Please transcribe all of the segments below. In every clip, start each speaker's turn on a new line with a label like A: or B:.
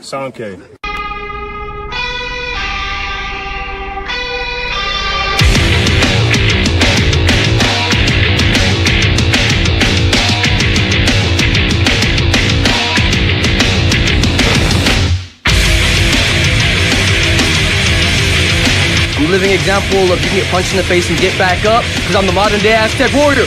A: Sanke.
B: I'm a living example of you can get punched in the face and get back up, because I'm the modern day Aztec warrior.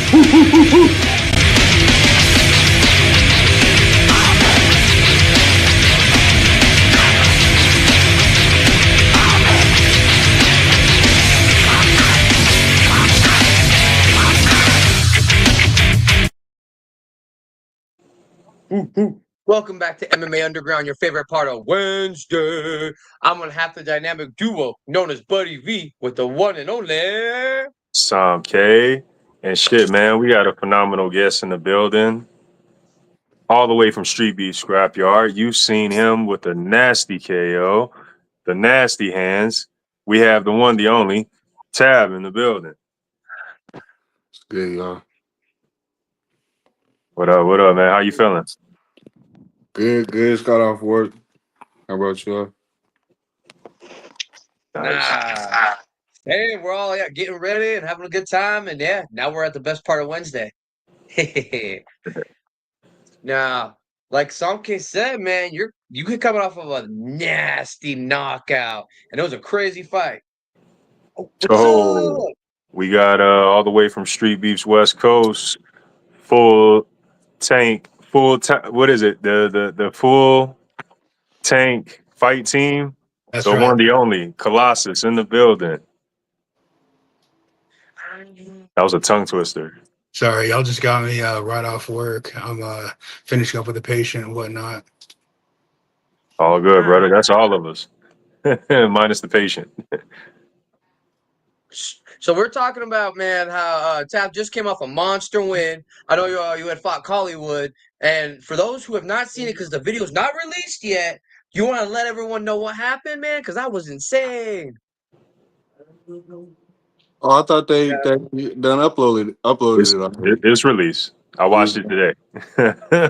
B: Welcome back to MMA Underground, your favorite part of Wednesday. I'm going to have the dynamic duo known as Buddy V with the one and only
C: Sam K. And shit, man, we got a phenomenal guest in the building. All the way from Streetbeefs, Scrapyard. You've seen him with the nasty KO, the nasty hands. We have the one, the only, TAV in the building.
D: It's good, y'all.
C: What up, man? How you feeling?
D: Good. Just got off work. How about y'all?
B: Nah. Hey, we're all getting ready and having a good time, and yeah, now we're at the best part of Wednesday. Now, like Samke said, man, you could coming off of a nasty knockout, and it was a crazy fight.
C: So we got all the way from Streetbeefs West Coast, full tank, what is it? The full tank fight team.
E: That's
C: the
E: right.
C: one, the only, Colossus in the building. That was a tongue twister.
E: Sorry, y'all just got me right off work. I'm finishing up with a patient and whatnot.
C: All good, brother. That's all of us, minus the patient.
B: So we're talking about, man, how TAV just came off a monster win. I know you had fought Collywood, and for those who have not seen it, because the video's not released yet, you want to let everyone know what happened, man? Because that was insane.
D: Oh, I thought they done uploaded it.
C: It's released. I watched it today.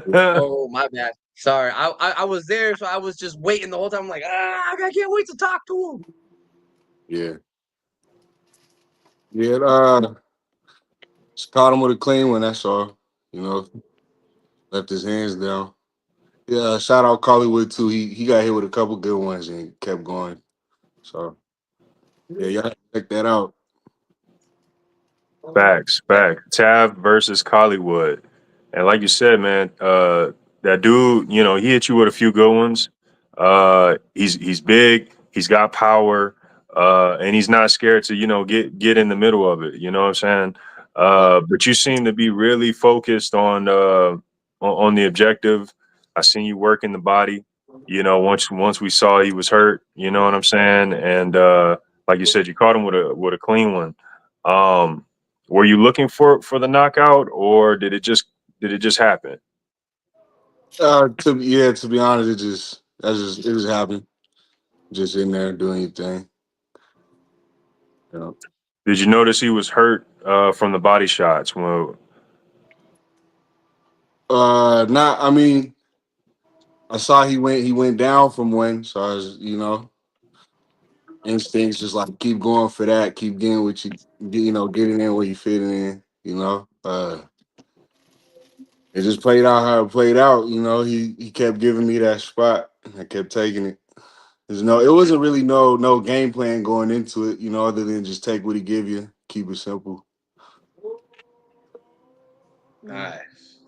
B: Oh, my bad. Sorry, I was there, so I was just waiting the whole time. I'm like, I can't wait to talk to him.
D: Yeah. Just caught him with a clean one, that's all. You know, left his hands down. Yeah, shout out Collywood too. He got hit with a couple good ones and kept going. So yeah, y'all have to check that out.
C: Facts. TAV versus Collywood. And like you said, man, that dude, he hit you with a few good ones. He's big, he's got power, and he's not scared to, get in the middle of it. You know what I'm saying? But you seem to be really focused on the objective. I seen you working the body. Once we saw he was hurt, you know what I'm saying? And like you said, you caught him with a clean one. Were you looking for the knockout, or did it just happen?
D: To be honest, it just happened. Just in there doing your thing.
C: Did you notice he was hurt from the body shots? Well,
D: I mean, I saw he went down from one, so I was, instincts just like keep going for that, keep getting what getting in where you fit in, it just played out how it played out, he kept giving me that spot and I kept taking it. It wasn't really no game plan going into it, other than just take what he give you, keep it simple.
B: Nice.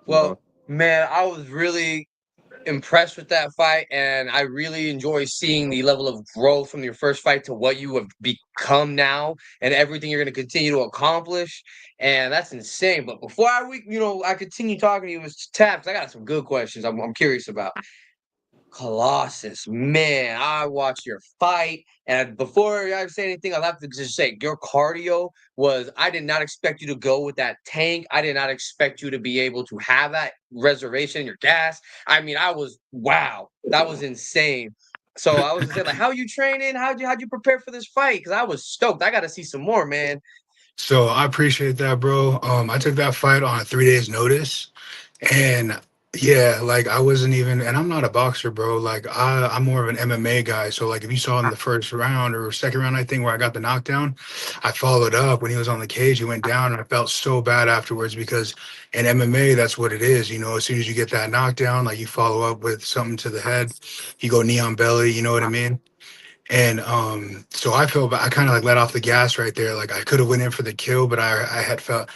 B: Well, man, I was really impressed with that fight, and I really enjoy seeing the level of growth from your first fight to what you have become now and everything you're going to continue to accomplish, and that's insane. But before I continue talking to you, Mr. Taps, I got some good questions I'm curious about. Colossus, man, I watched your fight, and before I say anything, I'll have to just say your cardio I did not expect you to go with that tank. I did not expect you to be able to have that reservation in your gas. I mean, wow, that was insane. So I was saying, like, how are you training? How'd you prepare for this fight? Because I was stoked. I got to see some more, man.
E: So I appreciate that, bro. I took that fight on 3 days' notice, and Yeah, like I wasn't even, and I'm not a boxer, bro. Like I'm more of an MMA guy. So like if you saw in the first round or second round, I think where I got the knockdown, I followed up when he was on the cage. He went down, and I felt so bad afterwards because in MMA, that's what it is. You know, as soon as you get that knockdown, like you follow up with something to the head, you go knee on belly. You know what I mean? And so I felt I kind of like let off the gas right there. Like I could have went in for the kill, but I had felt.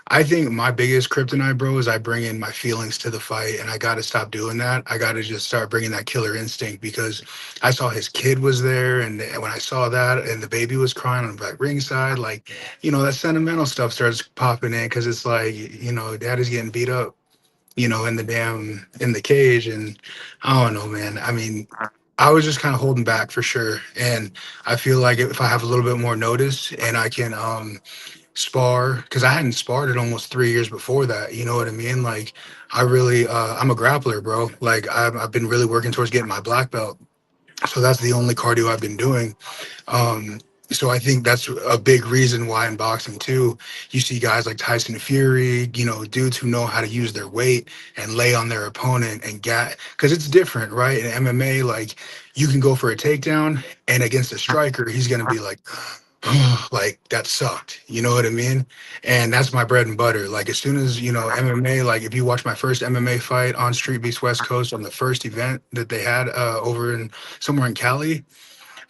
E: I think my biggest kryptonite, bro, is I bring in my feelings to the fight, and I got to stop doing that. I got to just start bringing that killer instinct because I saw his kid was there, and when I saw that, and the baby was crying on like ringside, like that sentimental stuff starts popping in because it's like daddy's getting beat up, in the cage, and I don't know, man. I mean, I was just kind of holding back for sure. And I feel like if I have a little bit more notice and I can spar, because I hadn't sparred in almost 3 years before that. You know what I mean? Like I really I'm a grappler, bro. Like I've been really working towards getting my black belt. So that's the only cardio I've been doing. Um, so I think that's a big reason why in boxing too, you see guys like Tyson Fury, dudes who know how to use their weight and lay on their opponent and get, because it's different, right? In MMA, like you can go for a takedown, and against a striker, he's gonna be like, like that sucked. You know what I mean? And that's my bread and butter. Like as soon as MMA, like if you watch my first MMA fight on Street Beefs West Coast on the first event that they had over in somewhere in Cali,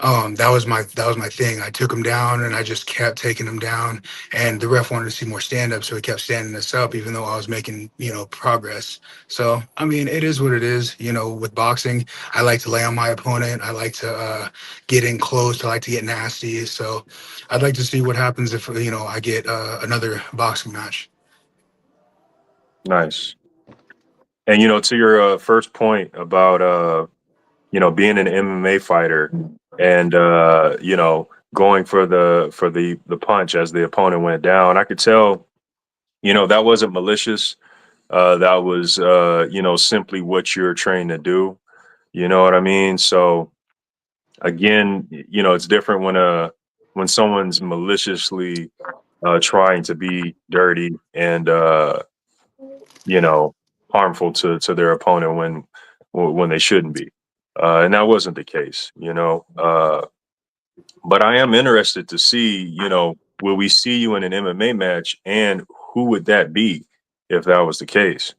E: that was my thing. I took him down and I just kept taking him down. And the ref wanted to see more stand up, so he kept standing us up, even though I was making progress. So I mean, it is what it is. With boxing, I like to lay on my opponent. I like to get in close. I like to get nasty. So I'd like to see what happens if I get another boxing match.
C: Nice. And to your first point about being an MMA fighter and going for the punch as the opponent went down, I could tell that wasn't malicious. That was simply what you're trained to do. You know what I mean? So again, it's different when someone's maliciously trying to be dirty and you know harmful to their opponent when they shouldn't be. And that wasn't the case. But I am interested to see, will we see you in an MMA match, and who would that be if that was the case?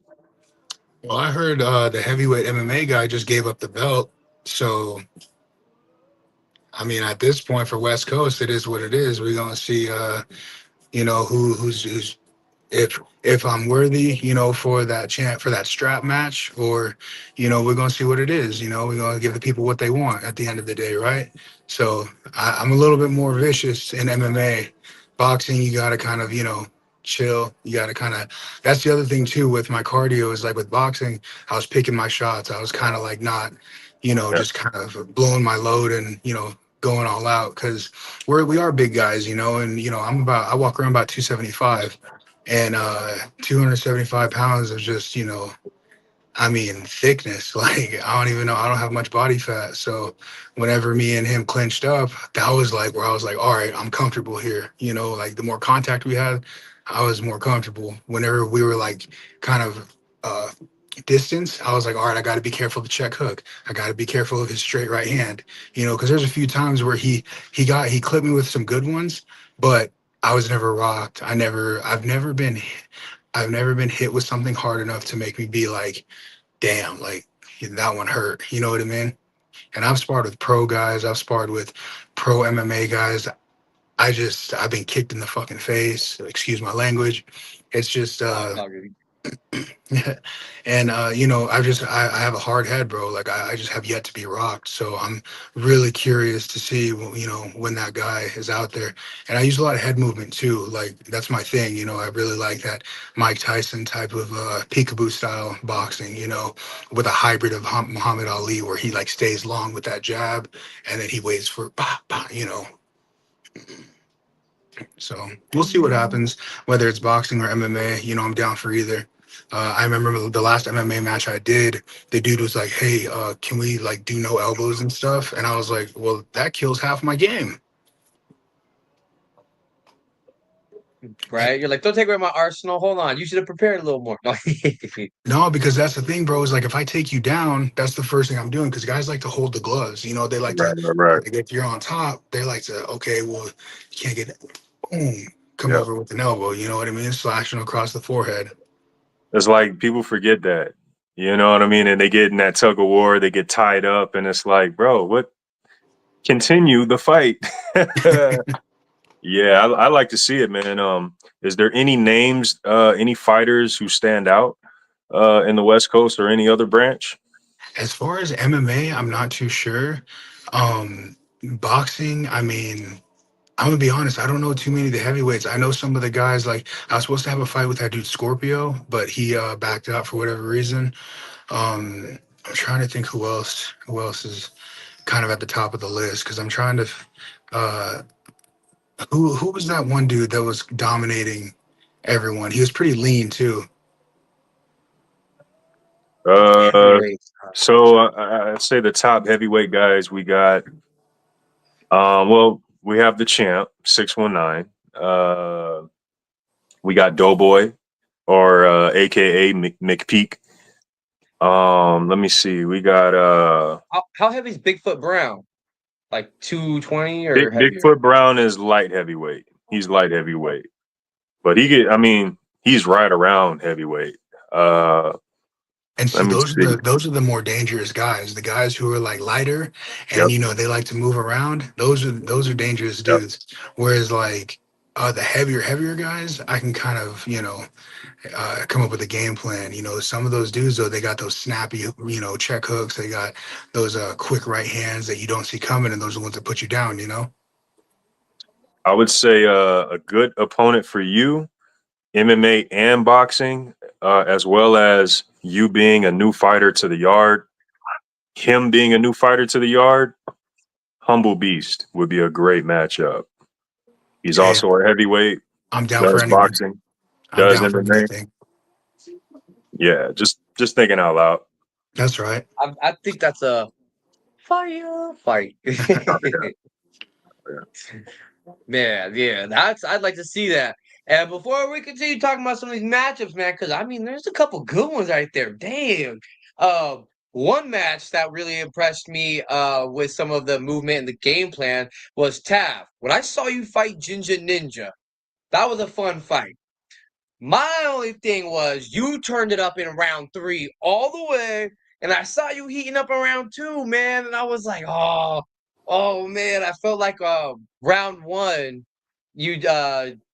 E: Well, I heard the heavyweight MMA guy just gave up the belt. So I mean, at this point for West Coast, it is what it is. We're gonna see, who's if I'm worthy, for that for that strap match, or we're gonna see what it is. We're gonna give the people what they want at the end of the day, right? So I'm a little bit more vicious in MMA. Boxing, you gotta kind of chill. You gotta kind of. That's the other thing too with my cardio is like with boxing, I was picking my shots. I was kind of like not,
C: Yeah.
E: just kind of blowing my load and going all out because we are big guys, and I walk around about 275 and 275 pounds of just I mean thickness. Like I don't even know, I don't have much body fat. So whenever me and him clinched up, that was like where I was like, all right, I'm comfortable here. Like the more contact we had, I was more comfortable. Whenever we were like kind of distance, I was like, all right, I got to be careful of the check hook. I got to be careful of his straight right hand. Because there's a few times where he clipped me with some good ones, but I was never rocked. I've never been hit with something hard enough to make me be like, damn, like that one hurt. You know what I mean? And I've sparred with pro guys. I've sparred with pro MMA guys. I've been kicked in the fucking face. Excuse my language. It's just and I have a hard head, bro. Like I just have yet to be rocked. So I'm really curious to see when that guy is out there. And I use a lot of head movement too. Like that's my thing. I really like that Mike Tyson type of peekaboo style boxing, with a hybrid of Muhammad Ali where he like stays long with that jab and then he waits for bah, bah, so we'll see what happens, whether it's boxing or MMA. I'm down for either. I remember the last MMA match I did, the dude was like, "Hey, can we like do no elbows and stuff?" And I was like, "Well, that kills half my game."
B: Right? You're like, don't take away my arsenal. Hold on. You should have prepared a little more. No.
E: No, because that's the thing, bro. Is like if I take you down, that's the first thing I'm doing. Because guys like to hold the gloves. You know, they like
C: Right,
E: to.
C: right, right.
E: Like if you're on top, they like to. Okay, well, you can't get. Boom, come
C: Yeah.
E: over with an elbow. You know what I mean? Slashing across the forehead.
C: It's like people forget that. You know what I mean? And they get in that tug of war, they get tied up, and it's like, bro, what? Continue the fight. Yeah, I like to see it, man. Is there any names, any fighters who stand out in the West Coast or any other branch?
E: As far as MMA, I'm not too sure. Boxing, I mean, I'm gonna be honest. I don't know too many of the heavyweights. I know some of the guys. Like I was supposed to have a fight with that dude Scorpio, but he backed out for whatever reason. I'm trying to think who else. Who else is kind of at the top of the list? Because I'm trying to. Uh, who was that one dude that was dominating everyone? He was pretty lean too.
C: Uh,
B: Heavyweight.
C: so I'd say the top heavyweight guys we got. Well, we have the champ 619. We got Doughboy or AKA McPeak. Let me see. We got
B: How heavy is Bigfoot Brown? Like 220 or heavier?
C: Bigfoot Brown is light heavyweight. He's light heavyweight, but I mean, he's right around heavyweight. Uh,
E: And
C: Let
E: see,
C: me see.
E: those are the more dangerous guys. The guys who are like lighter, and
C: Yep.
E: you know they like to move around. Those are dangerous
C: Yep.
E: dudes. Whereas like the heavier guys, I can kind of come up with a game plan. You know, some of those dudes though, they got those snappy check hooks. They got those quick right hands that you don't see coming, and those are the ones that put you down. You know.
C: I would say a good opponent for you, MMA and boxing, as well as you being a new fighter to the yard, him being a new fighter to the yard. Humble Beast would be a great matchup. He's
E: Hey,
C: also a heavyweight,
E: I'm down for
C: does
E: anything.
C: boxing,
E: I'm
C: does
E: down for
C: MMA.
E: anything.
C: Yeah, just thinking out loud.
E: That's right.
B: I think that's a fire fight.
C: Oh, yeah, yeah.
B: Man, yeah, I'd like to see that. And before we continue talking about some of these matchups, man, because I mean, there's a couple good ones right there. Damn. Uh, One match that really impressed me with some of the movement and the game plan was TAV. When I saw you fight Ginger Ninja, that was a fun fight. My only thing was you turned it up in round 3 all the way, and I saw you heating up in round 2, man, and I was like, oh man, I felt like round 1 you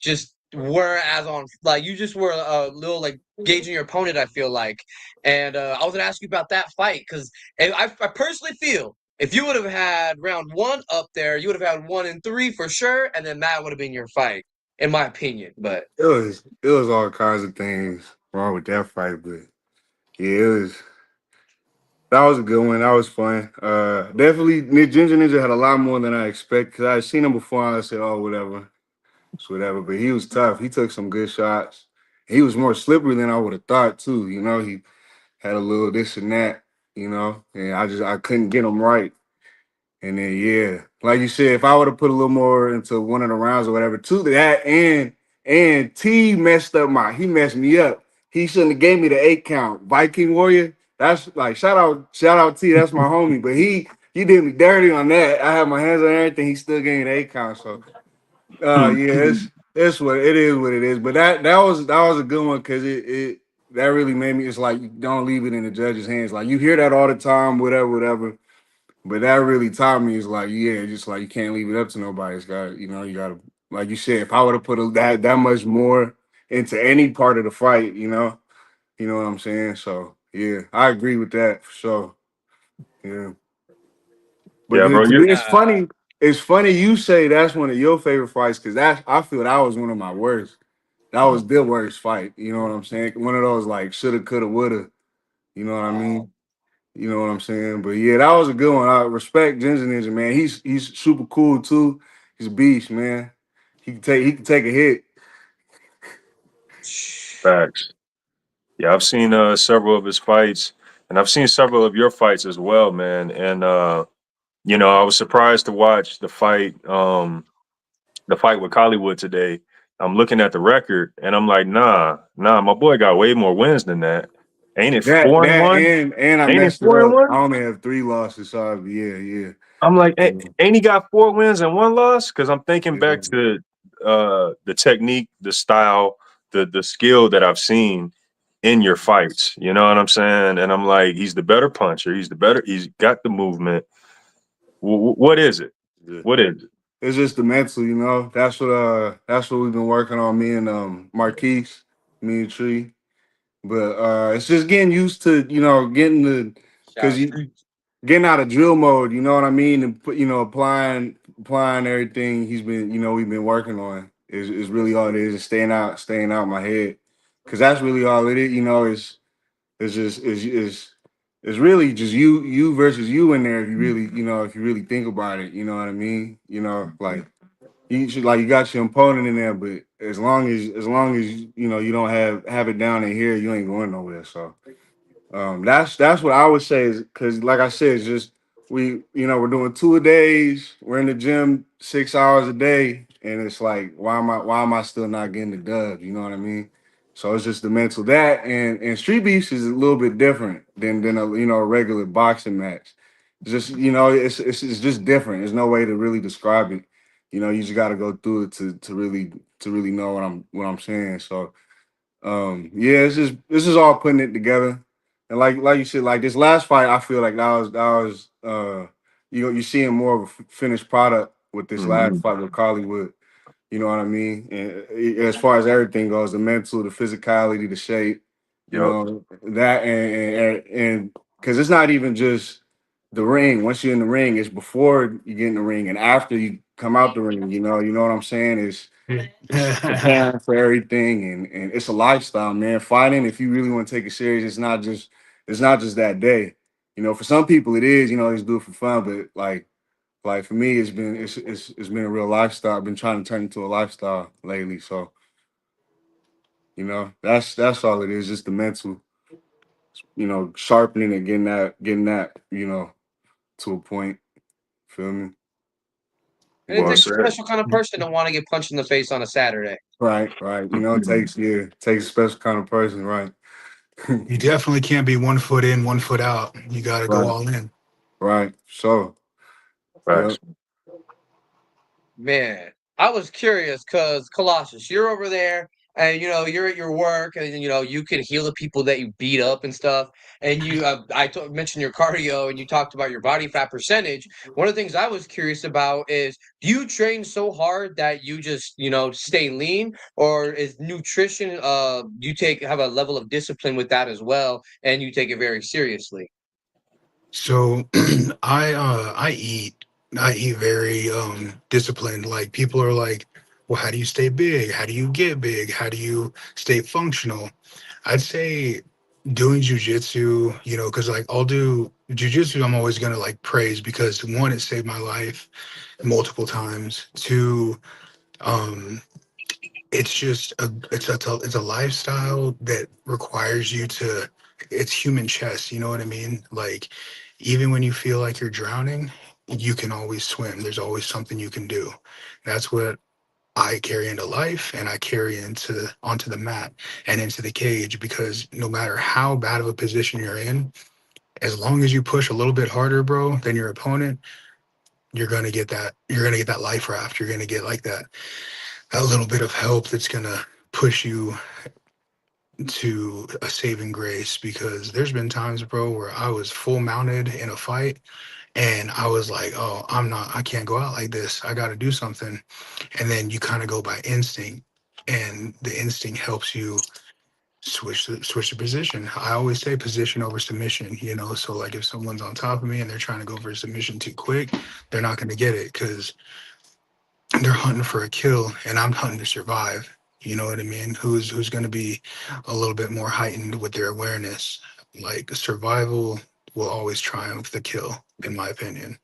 B: just were as on like you just were a little like gauging your opponent, I feel like. And I was gonna ask you about that fight because I personally feel if you would have had round 1 up there, you would have had 1 and 3 for sure, and then that would have been your fight, in my opinion. But
D: It was all kinds of things wrong with that fight, but yeah, that was a good one. That was fun. Definitely, Ginger Ninja had a lot more than I expected because I had seen him before. And I said, "Oh, whatever, it's whatever." But he was tough. He took some good shots. He was more slippery than I would have thought too. You know, he had a little this and that. You know, and I couldn't get him right. And then yeah, like you said, if I would have put a little more into one of the rounds or whatever, to that and T he messed me up. He shouldn't have gave me the 8 count. Viking Warrior. That's like shout out T. That's my homie. But he did me dirty on that. I had my hands on everything. He still gave me the 8 count. So yeah, it's what it is. What it is. But that was a good one because it that really made me. It's like you don't leave it in the judge's hands. Like you hear that all the time. Whatever. But that really taught me is like, yeah, just like you can't leave it up to nobody. It's got, you gotta, like you said, if I would have put that much more into any part of the fight, you know what I'm saying. So yeah, I agree with that for sure. Yeah, but
C: Yeah, bro.
D: to
C: You
D: me, it's funny. It's funny you say that's one of your favorite fights because I feel that was one of my worst. That was the worst fight. You know what I'm saying? One of those like shoulda, coulda, woulda. You know what I mean? You know what I'm saying? But yeah, that was a good one. I respect Ginger Ninja, man. He's super cool too. He's a beast, man. He can take a hit.
C: facts. Yeah, I've seen several of his fights, and I've seen several of your fights as well, man. And I was surprised to watch the fight with Collywood today. I'm looking at the record and I'm like, nah, my boy got way more wins than that. Ain't it
D: That
C: 4-1?
D: and I
C: Ain't it
D: messed it
C: four and
D: up. I
C: one?
D: only have 3 losses, so yeah.
C: I'm like,
D: Yeah.
C: ain't he got 4 wins and 1 loss? Because I'm thinking
D: Yeah.
C: back to the technique, the style, the skill that I've seen in your fights. You know what I'm saying? And I'm like, he's the better puncher. He's got the movement. What is it?
D: Yeah.
C: What is it?
D: It's just the mental, you know. That's what we've been working on, me and Marquise, me and Tree. But it's just getting used to, getting the
B: Shout
D: because
B: out.
D: you getting out of drill mode, you know what I mean, and put, applying everything we've been working on is really all it is, and staying out my head, because that's really all it is, is just is really just you versus you in there, if you really think about it, you know what I mean, like you should, like, you got your opponent in there, but as long as you don't have it down in here, you ain't going nowhere. So that's what I would say, is because, like I said, it's just we're doing 2 a days. We're in the gym 6 hours a day, and it's like, why am I still not getting the dub? You know what I mean? So it's just the mental, that, and street beefs is a little bit different than a a regular boxing match. It's just it's just different. There's no way to really describe it. You just got to go through it to really know what I'm saying. So yeah, this is all putting it together. And like you said, like this last fight, I feel like that was you're seeing more of a finished product with this last
C: Mhm.
D: fight with Collywood. You know what I mean? And as far as everything goes, the mental, the physicality, the shape,
C: Yep.
D: that, and because it's not even just the ring. Once you're in the ring, it's before you get in the ring and after you come out the ring. You know what I'm saying? It's preparing for everything, and it's a lifestyle, man. Fighting, if you really want to take it serious, it's not just that day. For some people it is, they just do it for fun, but like for me, it's been a real lifestyle. I've been trying to turn it into a lifestyle lately. So, that's all it is, just the mental, sharpening and getting that, to a point. Feel me?
B: And it
C: Well
D: Yeah.
B: takes a
C: said.
B: special kind of person to want to get punched in the face on a Saturday.
D: Right. It takes a special kind of person, right?
E: You definitely can't be 1 foot in, 1 foot out. You got to go
D: Right.
E: all in.
D: Right. So, yeah.
C: Facts.
B: Man, I was curious because Colossus, you're over there and you're at your work and you can heal the people that you beat up and stuff. And mentioned your cardio and you talked about your body fat percentage. One of the things I was curious about is, do you train so hard that you just stay lean, or is nutrition you have a level of discipline with that as well and you take it very seriously?
E: So I eat very disciplined. Like people are like, well, how do you stay big? How do you get big? How do you stay functional? I'd say doing jujitsu, because like I'll do jujitsu, I'm always gonna like praise because one, it saved my life multiple times. Two, um, it's just it's a lifestyle that requires you to, it's human chess, you know what I mean? Like even when you feel like you're drowning, you can always swim. There's always something you can do. That's what I carry into life, and I carry onto the mat and into the cage, because no matter how bad of a position you're in, as long as you push a little bit harder, bro, than your opponent, you're gonna get that life raft. You're gonna get like that little bit of help that's gonna push you to a saving grace. Because there's been times, bro, where I was full mounted in a fight and I was like, oh, I can't go out like this. I got to do something. And then you kind of go by instinct, and the instinct helps you switch the position. I always say position over submission, so like if someone's on top of me and they're trying to go for a submission too quick, they're not going to get it, because they're hunting for a kill and I'm hunting to survive. You know what I mean? Who's going to be a little bit more heightened with their awareness? Like survival will always triumph the kill, in my opinion,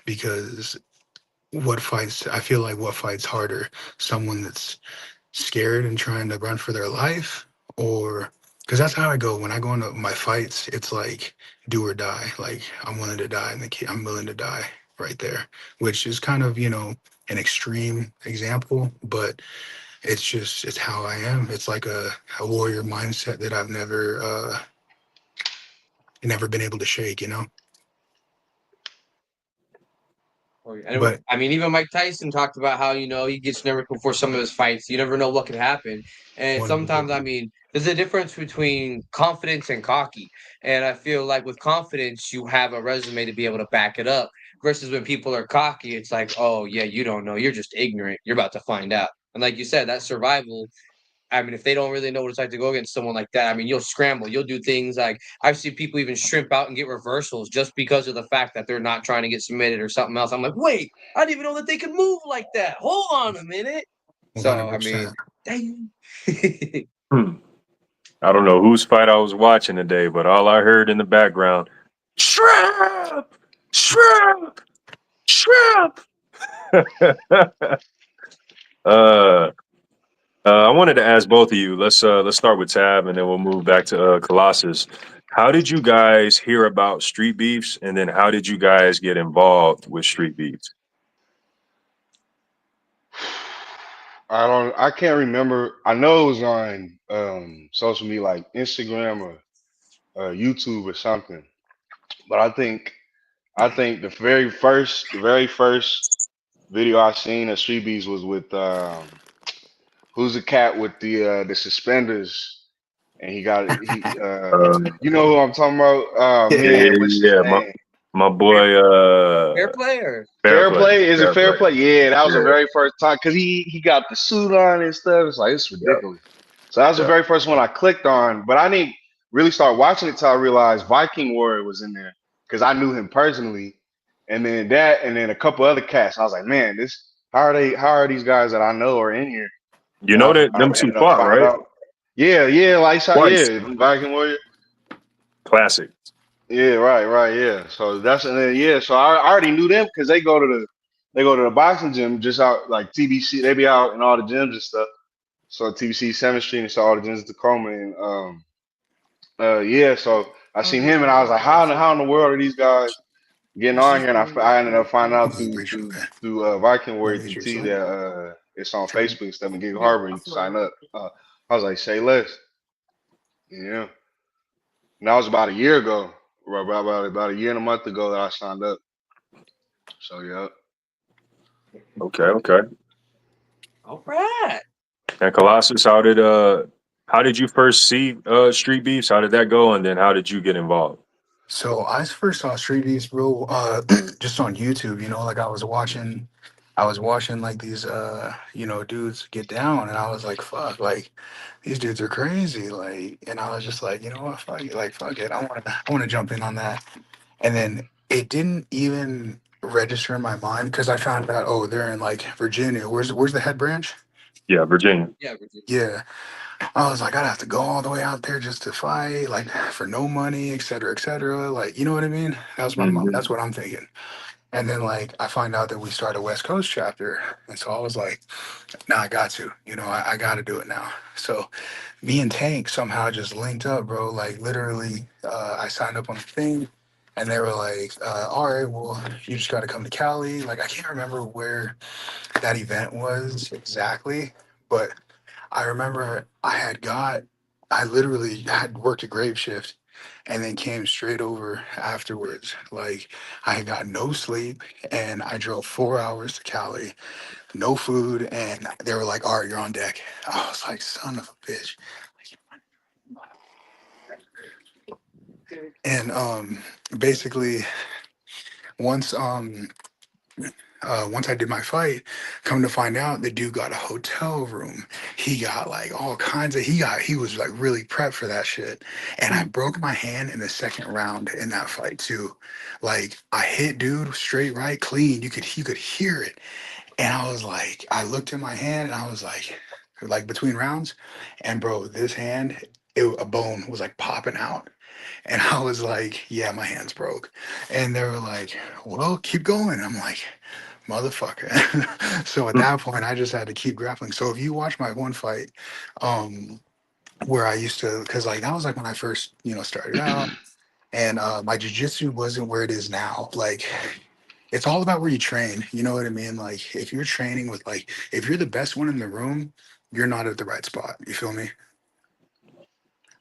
E: because I feel like what fights harder? Someone that's scared and trying to run for their life, or because that's how I go when I go into my fights. It's like do or die. Like I'm willing to die, and I'm willing to die right there, which is kind of an extreme example, but it's how I am. It's like a warrior mindset that I've never been able to shake, you know.
B: And
E: But
B: I mean, even Mike Tyson talked about how he gets nervous before some of his fights. You never know what could happen, and sometimes, I
E: 100%.
B: mean, there's a difference between confidence and cocky. And I feel like with confidence, you have a resume to be able to back it up. Versus when people are cocky, it's like, oh yeah, you don't know, you're just ignorant. You're about to find out. And like you said, that survival. I mean, if they don't really know what it's like to go against someone like that, I mean, you'll scramble. You'll do things like I've seen people even shrimp out and get reversals just because of the fact that they're not trying to get submitted or something else. I'm like, wait, I didn't even know that they could move like that. Hold on a minute. So, I mean,
E: 100%.
B: dang.
C: Hmm. I don't know whose fight I was watching today, but all I heard in the background, shrimp, shrimp, shrimp. uh, I wanted to ask both of you. Let's start with Tab, and then we'll move back to Colossus. How did you guys hear about Street Beefs, and then how did you guys get involved with Street Beefs?
D: I can't remember. I know it was on social media like Instagram or YouTube or something. But I think the very first video I seen of Street Beats was with who's the cat with the suspenders, and he got he
C: Uh,
D: you know who I'm talking about?
C: yeah,
E: Yeah.
D: Man, what's his
C: yeah,
D: name?
C: my boy,
B: Fair player.
C: Fair
D: Fair
C: Play,
D: play? Is it
C: Fair
D: fair
C: Play.
D: play? Yeah, that was the
C: Yeah,
D: very first time because he got the suit on and stuff. It's like it's
C: yeah,
D: ridiculous. So that was the
C: yeah.
D: very first one I clicked on, but I didn't really start watching it till I realized Viking Warrior was in there because I knew him personally, and then that, and then a couple other cats. I was like, man, this how are they? How are these guys that I know are in here?
C: You
D: And
C: know that them
D: I
C: two
D: ended up
C: fought,
D: finding
C: right?
D: out. Yeah, yeah,
C: Twice.
D: yeah, Viking Warrior.
C: Classic.
D: Yeah, right, yeah. So that's and then yeah, so I already knew them because they go to the boxing gym just out like TBC. They be out in all the gyms and stuff. So TBC 7th Street and so all the gyms in Tacoma and yeah. So I seen him and I was like, how in the world are these guys getting on here? And I ended up finding out
E: No,
D: through
E: appreciate
D: through
E: that.
D: through Viking
E: What
D: Warrior
E: is
D: through
E: your
D: T
E: son?
D: that it's on Facebook and stuff and Gig Harbor. You can sign up. I was like, say less. Yeah. And that was about a year ago, right, about a year and a month ago that I signed up. So yeah.
C: Okay, okay.
B: All right.
C: And Colossus, how did you first see Street Beefs? How did that go? And then how did you get involved?
E: So I first saw Street Beefs, bro, just on YouTube. Like I was watching like these, dudes get down, and I was like, fuck, like these dudes are crazy, like, and I was just like, you know what, fuck it, like, fuck it, I want to jump in on that, and then it didn't even register in my mind because I found out, oh, they're in like Virginia. Where's the head branch?
C: Yeah, Virginia.
B: Yeah, Virginia.
E: Yeah, I was like, I'd have to go all the way out there just to fight, like for no money, et cetera, et cetera. Like, you know what I mean?
C: Hmm.
E: That's what I'm thinking. And then like I find out that we start a West Coast chapter. And so I was like, nah, I got to, I got to do it now. So me and Tank somehow just linked up, bro. Like literally, I signed up on the thing and they were like, all right, well, you just got to come to Cali. Like, I can't remember where that event was exactly, but I remember I literally had worked a grave shift and then came straight over afterwards. Like I had got no sleep and I drove 4 hours to Cali, no food, and they were like, all right, you're on deck. I was like, son of a bitch. And basically once once I did my fight, come to find out the dude got a hotel room. He got like all kinds of he was like really prepped for that shit. And I broke my hand in the second round in that fight too. Like I hit dude straight right clean. You could hear it. And I was like, I looked at my hand and I was like between rounds, and bro, this hand, a bone was like popping out. And I was like, yeah, my hand's broke. And they were like, well, keep going. I'm like, motherfucker. So at that point, I just had to keep grappling. So if you watch my one fight, um, where I used to, because like that was like when I first, started out, and my jujitsu wasn't where it is now. Like it's all about where you train. You know what I mean? Like if you're training with like if you're the best one in the room, you're not at the right spot. You feel me?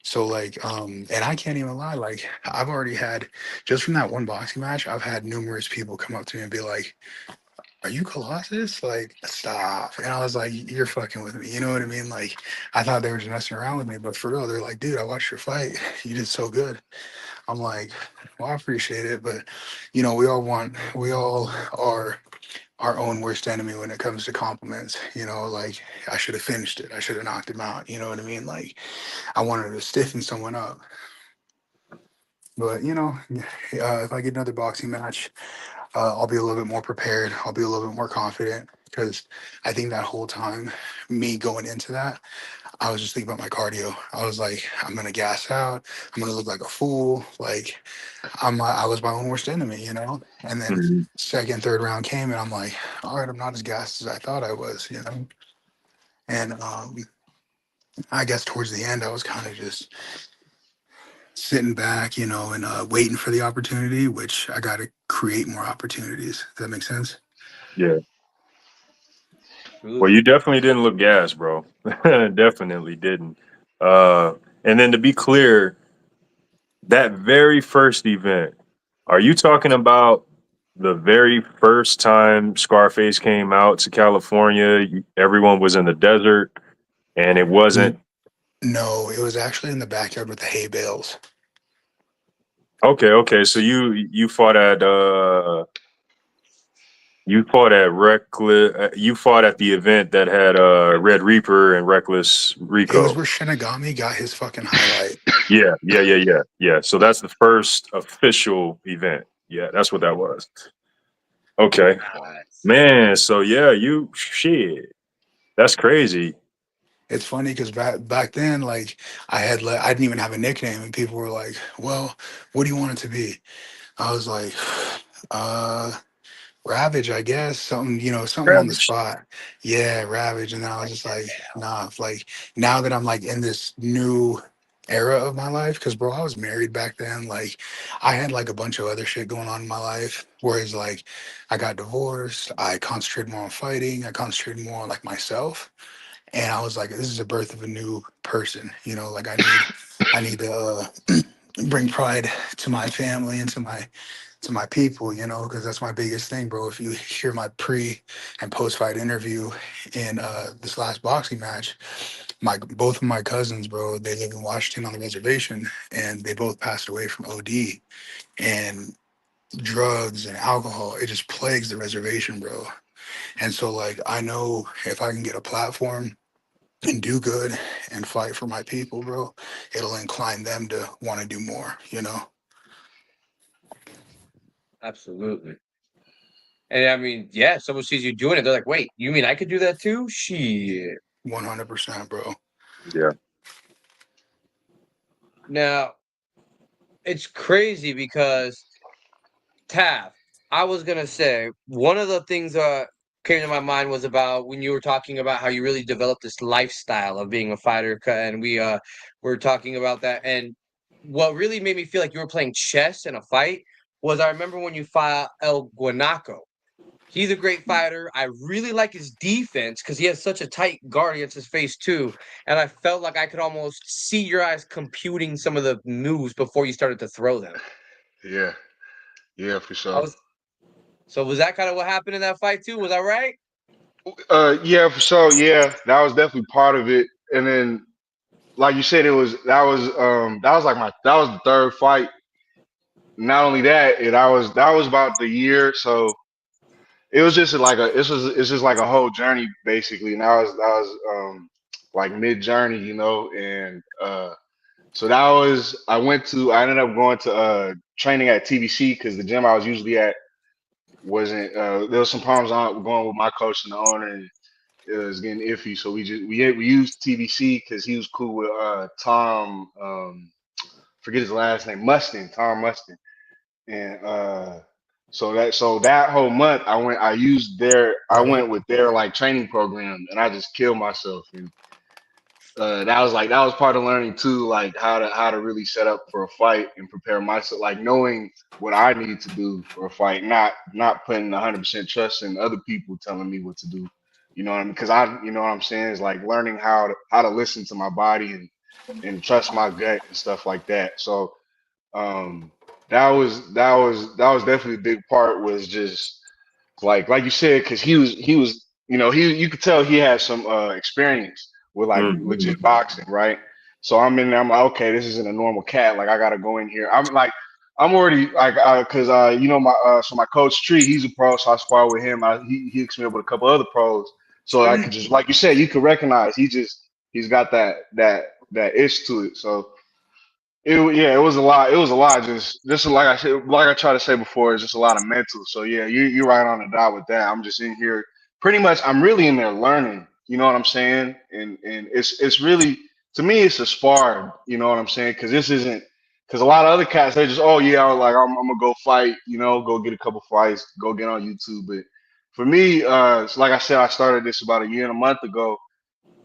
E: So like, and I can't even lie, like I've already had just from that one boxing match, I've had numerous people come up to me and be like, "Are you Colossus?" Like, stop. And I was like, "You're fucking with me." You know what I mean? Like, I thought they were just messing around with me, but for real, they're like, "Dude, I watched your fight. You did so good." I'm like, "Well, I appreciate it, but we all are our own worst enemy when it comes to compliments. You know, like I should have finished it. I should have knocked him out. You know what I mean? Like, I wanted to stiffen someone up." But if I get another boxing match, I'll be a little bit more prepared. I'll be a little bit more confident because I think that whole time, me going into that, I was just thinking about my cardio. I was like, I'm gonna gas out. I'm gonna look like a fool. Like I was my own worst enemy, you know. And then
C: Mhm.
E: second, third round came, and I'm like, all right, I'm not as gassed as I thought I was, you know. And I guess towards the end, I was kind of just sitting back, and waiting for the opportunity, which I got to create more opportunities. Does that make sense?
C: Yeah. Well,
B: Absolutely.
C: you definitely didn't look gas, bro. Definitely didn't. Uh, and then to be clear, that very first event, are you talking about the very first time Scarface came out to California? Everyone was in the desert, and it
E: N-
C: wasn't
E: No, it was actually in the backyard with the hay bales.
C: okay. Okay, so you fought at Reckless. You fought at the event that had Red Reaper and Reckless
E: It was
C: Rico.
E: where Shinigami got his fucking highlight.
C: Yeah, yeah, yeah, yeah, yeah. So that's the first official event. Yeah, that's what that was. Okay,
B: Nice.
C: man. So yeah, you shit. That's crazy.
E: It's funny because back then, like I didn't even have a nickname, and people were like, "Well, what do you want it to be?" I was like, "Uh, Ravage, I guess. Something on the
C: Ravaged.
E: spot." Yeah, Ravage. And then I was just like, nah, like now that I'm like in this new era of my life, because bro, I was married back then. Like I had like a bunch of other shit going on in my life. Whereas like I got divorced, I concentrated more on fighting, I concentrated more on like myself. And I was like, this is a birth of a new person, like I need to bring pride to my family and to my people, because that's my biggest thing, bro. If you hear my pre and post fight interview in this last boxing match, my both of my cousins, bro, they live in Washington on the reservation, and they both passed away from OD and drugs and alcohol. It just plagues the reservation, bro. And so, like, I know if I can get a platform and do good and fight for my people, bro, it'll incline them to want to do more.
B: Absolutely. And I mean, yeah, someone sees you doing it, they're like, wait, you mean I could do that too? Shit.
E: 100%, bro.
C: Yeah.
B: Now, it's crazy because TAV, I was gonna say one of the things that came to my mind was about when you were talking about how you really developed this lifestyle of being a fighter, and we were talking about that. And what really made me feel like you were playing chess in a fight was I remember when you fought El Guanaco. He's a great fighter. I really like his defense because he has such a tight guard against his face too. And I felt like I could almost see your eyes computing some of the moves before you started to throw them.
D: Yeah, yeah, for
B: I
D: sure.
B: was So was that kind of what happened in that fight too? Was I right?
D: Yeah, for sure. Yeah, that was definitely part of it. And then, like you said, that was like that was the third fight. Not only that, that was about the year. So it was just like it's just like a whole journey basically. And like mid journey, and so I ended up going to training at TBC because the gym I was usually at wasn't there was some problems on going with my coach and the owner, and it was getting iffy. So we used TBC because he was cool with Tom, forget his last name, Mustin, Tom Mustin. And so that whole month I
E: Right.
D: went with their like training program, and I just killed myself. And that was part of learning too, like how to really set up for a fight and prepare myself, like knowing what I need to do for a fight, not putting 100% trust in other people telling me what to do. You know what I mean? Because you know what I'm saying, is like learning how to listen to my body and trust my gut and stuff like that. So um, that was definitely a big part. Was just like you said, because he was you could tell he had some experience with like legit
C: Mm-hmm.
D: boxing, right? So I'm in there, I'm like, okay, this isn't a normal cat. Like I gotta go in here. I'm already like because my coach Tree, he's a pro, so I spar with him. He hooks me up with a couple other pros, so I could just like you said, you could recognize he's got that itch to it. So yeah, it was a lot. It was a lot. Just like I said, like I tried to say before, it's just a lot of mental. So yeah, you're right on the dot with that. I'm just in here, pretty much. I'm really in there learning. You know what I'm saying? And it's really, to me, it's a spar. You know what I'm saying? Because this isn't, because a lot of other cats, they just, oh yeah, I'm gonna go fight. You know, go get a couple fights, go get on YouTube. But for me, it's like I said, I started this about a year and a month ago,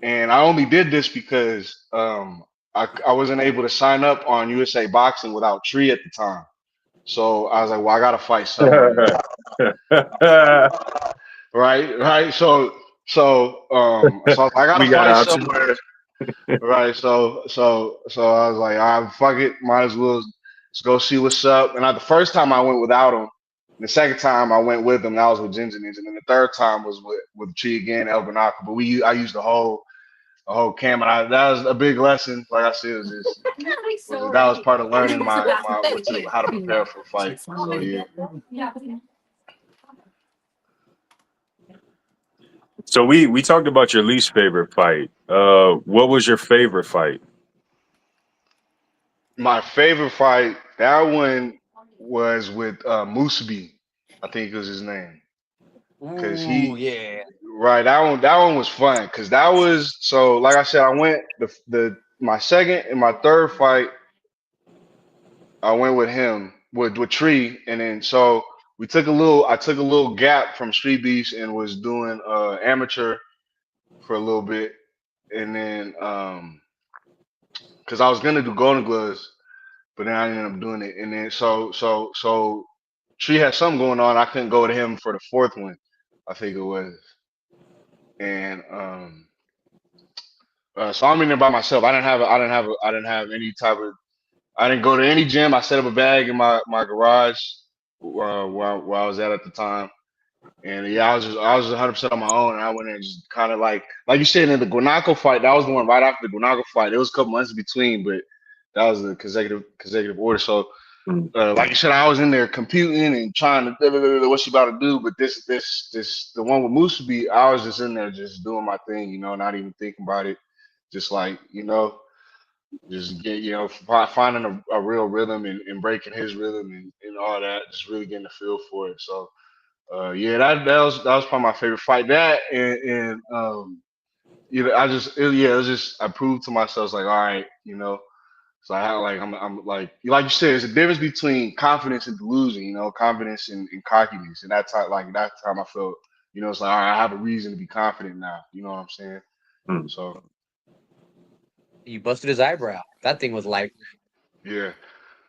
D: and I only did this because I wasn't able to sign up on USA Boxing without Tree at the time. So I was like, well, I gotta fight somewhere, right? So I gotta
C: We got
D: fight
C: options.
D: somewhere, right? So I was like, ah, fuck it, might as well just go see what's up. And the first time I went without him. The second time I went with him, that was with Ginger Ninja, and then the third time was with Tree again, El Banaco. But I used the whole camp, and that was a big lesson. Like I said, that was part of learning my how to prepare for a fight. So yeah,
C: So we talked about your least favorite fight. What was your favorite fight?
D: my favorite fight, that one was with Musabi, I think it was his name, because
B: Ooh, yeah.
D: right, that one was fun, because that was, so like I said, I went the my second and my third fight, I went with him with Tree, and then so I took a little gap from Street Beefs and was doing amateur for a little bit, and then because I was gonna do Golden Gloves, but then I ended up doing it, and then so Tree had something going on. I couldn't go to him for the fourth one, I think it was, and so I'm in there by myself. I didn't have any type of. I didn't go to any gym. I set up a bag in my garage where I was at the time. And yeah, I was 100% on my own, and I went in and just kind of like you said in the Guanaco fight. That was the one right after the Guanaco fight. There was a couple months in between, but that was the consecutive order. So
C: Mm.
D: like you said, I was in there computing and trying to what she about to do. But this the one with Musabi, I was just in there just doing my thing, not even thinking about it. Just like just get finding a real rhythm and breaking his rhythm and all that. Just really getting a feel for it. So. Yeah, that was probably my favorite fight. That and it was just I proved to myself like, all right, so I had I'm like you said, there's a difference between confidence and delusion, confidence and cockiness, and that time I felt, it's like, all right, I have a reason to be confident now. You know what I'm saying?
C: Mm.
D: So
B: You busted his eyebrow. That thing was like,
D: yeah,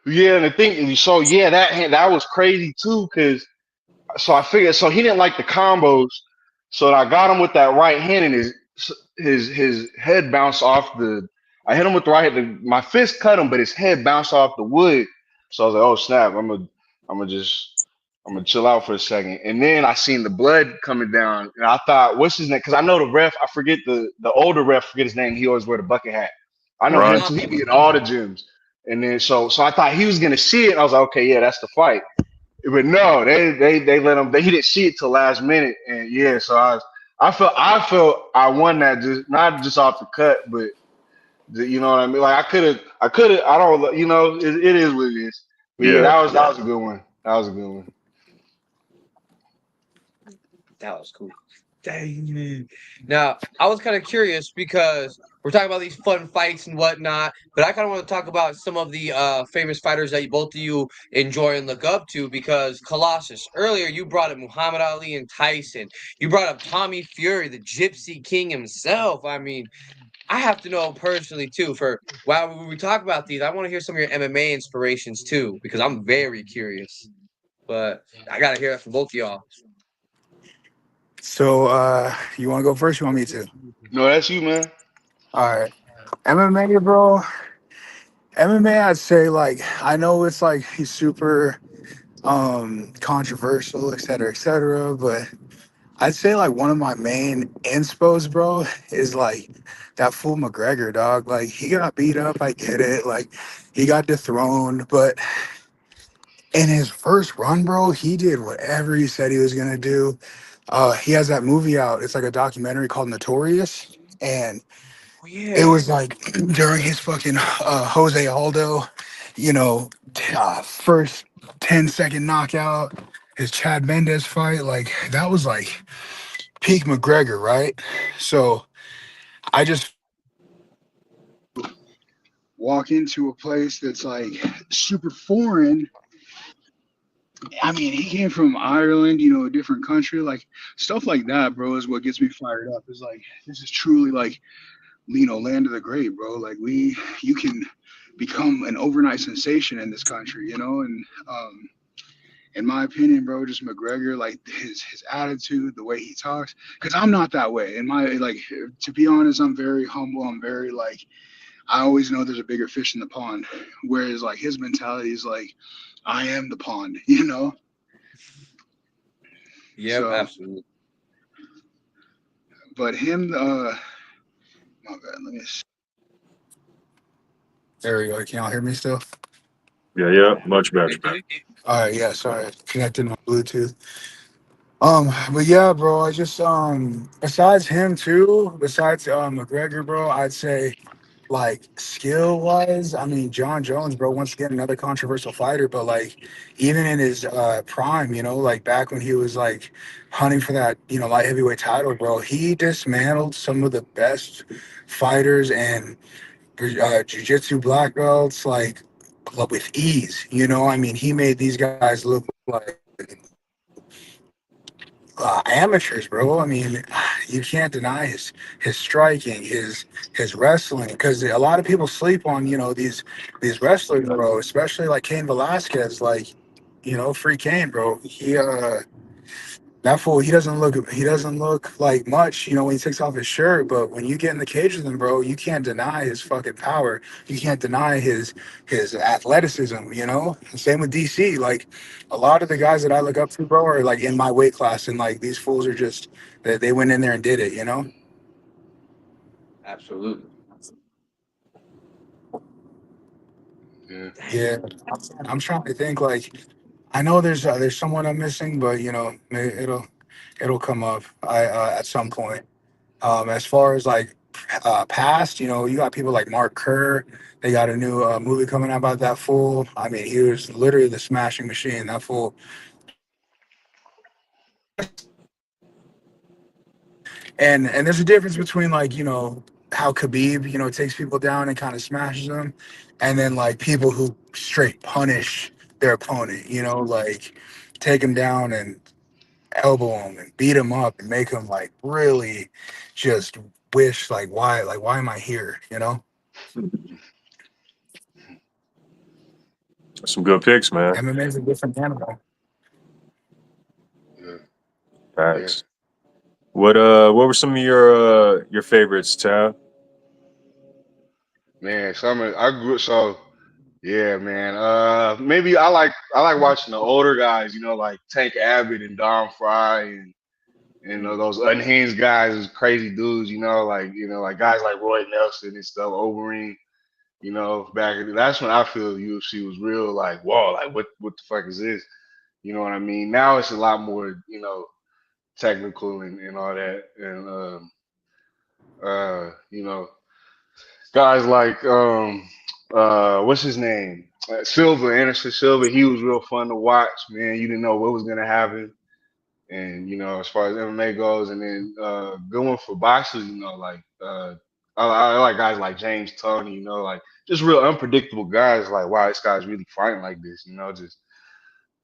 D: yeah, and the thing, so yeah, that was crazy too, cause. So I figured, so he didn't like the combos, so I got him with that right hand, and his head bounced off the. I hit him with the right hand. My fist cut him, but his head bounced off the wood. So I was like, "Oh snap! I'm gonna chill out for a second." And then I seen the blood coming down, and I thought, "What's his name?" Because I know the ref. I forget the older ref. Forget his name. He always wear the bucket hat. I know him
C: Ron.
D: too. He be in all the gyms. And then so I thought he was gonna see it. I was like, "Okay, yeah, that's the fight." But no, they let him. He didn't see it till last minute, and yeah. So I felt I won that, just not just off the cut, but you know what I mean. Like I could have. I don't. It is what it is. But yeah,
C: Yeah.
D: that was a good one. That was a good one.
B: that was cool. Dang. Now, I was kind of curious because we're talking about these fun fights and whatnot, but I kind of want to talk about some of the famous fighters that both of you enjoy and look up to. Because Colossus, earlier you brought up Muhammad Ali and Tyson. You brought up Tommy Fury, the Gypsy King himself. I mean, I have to know personally too. For while we talk about these, I want to hear some of your MMA inspirations too, because I'm very curious. But I gotta hear that from both of y'all.
E: So, you want to go first? You want me to?
D: No, that's you, man.
E: All right. MMA, bro. MMA, I'd say like I know it's like he's super controversial, et cetera, but I'd say like one of my main inspos, bro, is like that fool McGregor, dog. Like he got beat up, I get it. Like he got dethroned, but in his first run, bro, he did whatever he said he was gonna do. He has that movie out. It's like a documentary called Notorious, and
B: Oh
E: it
B: yeah.
E: was like during his fucking Jose Aldo, first 10-second knockout, his Chad Mendez fight. Like that was like peak McGregor, right? So I just walk into a place that's like super foreign. I mean, he came from Ireland, a different country, like stuff like that, bro, is what gets me fired up. Is like this is truly like land of the great, bro. Like you can become an overnight sensation in this country, and in my opinion, bro, just McGregor, like his attitude, the way he talks, because I'm not that way. In my like, to be honest, I'm very humble. I'm very like I always know there's a bigger fish in the pond. Whereas like his mentality is like, I am the pond,
B: Yep,
E: So,
B: absolutely.
E: but him, my bad. Let me. There we go. Can y'all hear me still?
C: Yeah, much better.
E: All right. Yeah. Sorry, connected my Bluetooth. But yeah, bro. I just besides him too, besides McGregor, bro, I'd say like skill wise, I mean John Jones, bro, once again another controversial fighter, but like even in his prime, like back when he was like hunting for that, light heavyweight title, bro, he dismantled some of the best fighters and jiu-jitsu black belts like with ease. I mean, he made these guys look like amateurs, bro. I mean, you can't deny his striking, his wrestling, because a lot of people sleep on these wrestlers, bro. Especially like Cain Velasquez, like free Cain, bro. That fool, he doesn't look like much, when he takes off his shirt. But when you get in the cage with him, bro, you can't deny his fucking power. You can't deny his athleticism. Same with DC. Like a lot of the guys that I look up to, bro, are like in my weight class, and like these fools are just they went in there and did it.
B: Absolutely.
D: Yeah.
E: Yeah, I'm trying to think. Like I know there's someone I'm missing, but it'll come up at some point. As far as like past, you got people like Mark Kerr. They got a new movie coming out about that fool. I mean, he was literally the smashing machine. That fool. And there's a difference between like how Khabib takes people down and kind of smashes them, and then like people who straight punish their opponent. Like take him down and elbow him and beat him up and make him like really just wish like why am I here?
C: Some good picks, man.
E: MMA is a different animal.
D: Yeah. Yeah.
C: Facts. What were some of your favorites, Tab?
D: Man, I grew so yeah, man. Maybe I like watching the older guys, like Tank Abbott and Don Fry and those unhinged guys, is crazy dudes, like guys like Roy Nelson and stuff, Overeem, that's when I feel UFC was real, like, whoa, like what the fuck is this? You know what I mean? Now it's a lot more, technical and all that. And you know, guys like what's his name? Silva, Anderson Silva, he was real fun to watch, man. You didn't know what was gonna happen. And as far as MMA goes, and then going for boxers, like I like guys like James Toney, like just real unpredictable guys. Like, wow, this guy's really fighting like this, just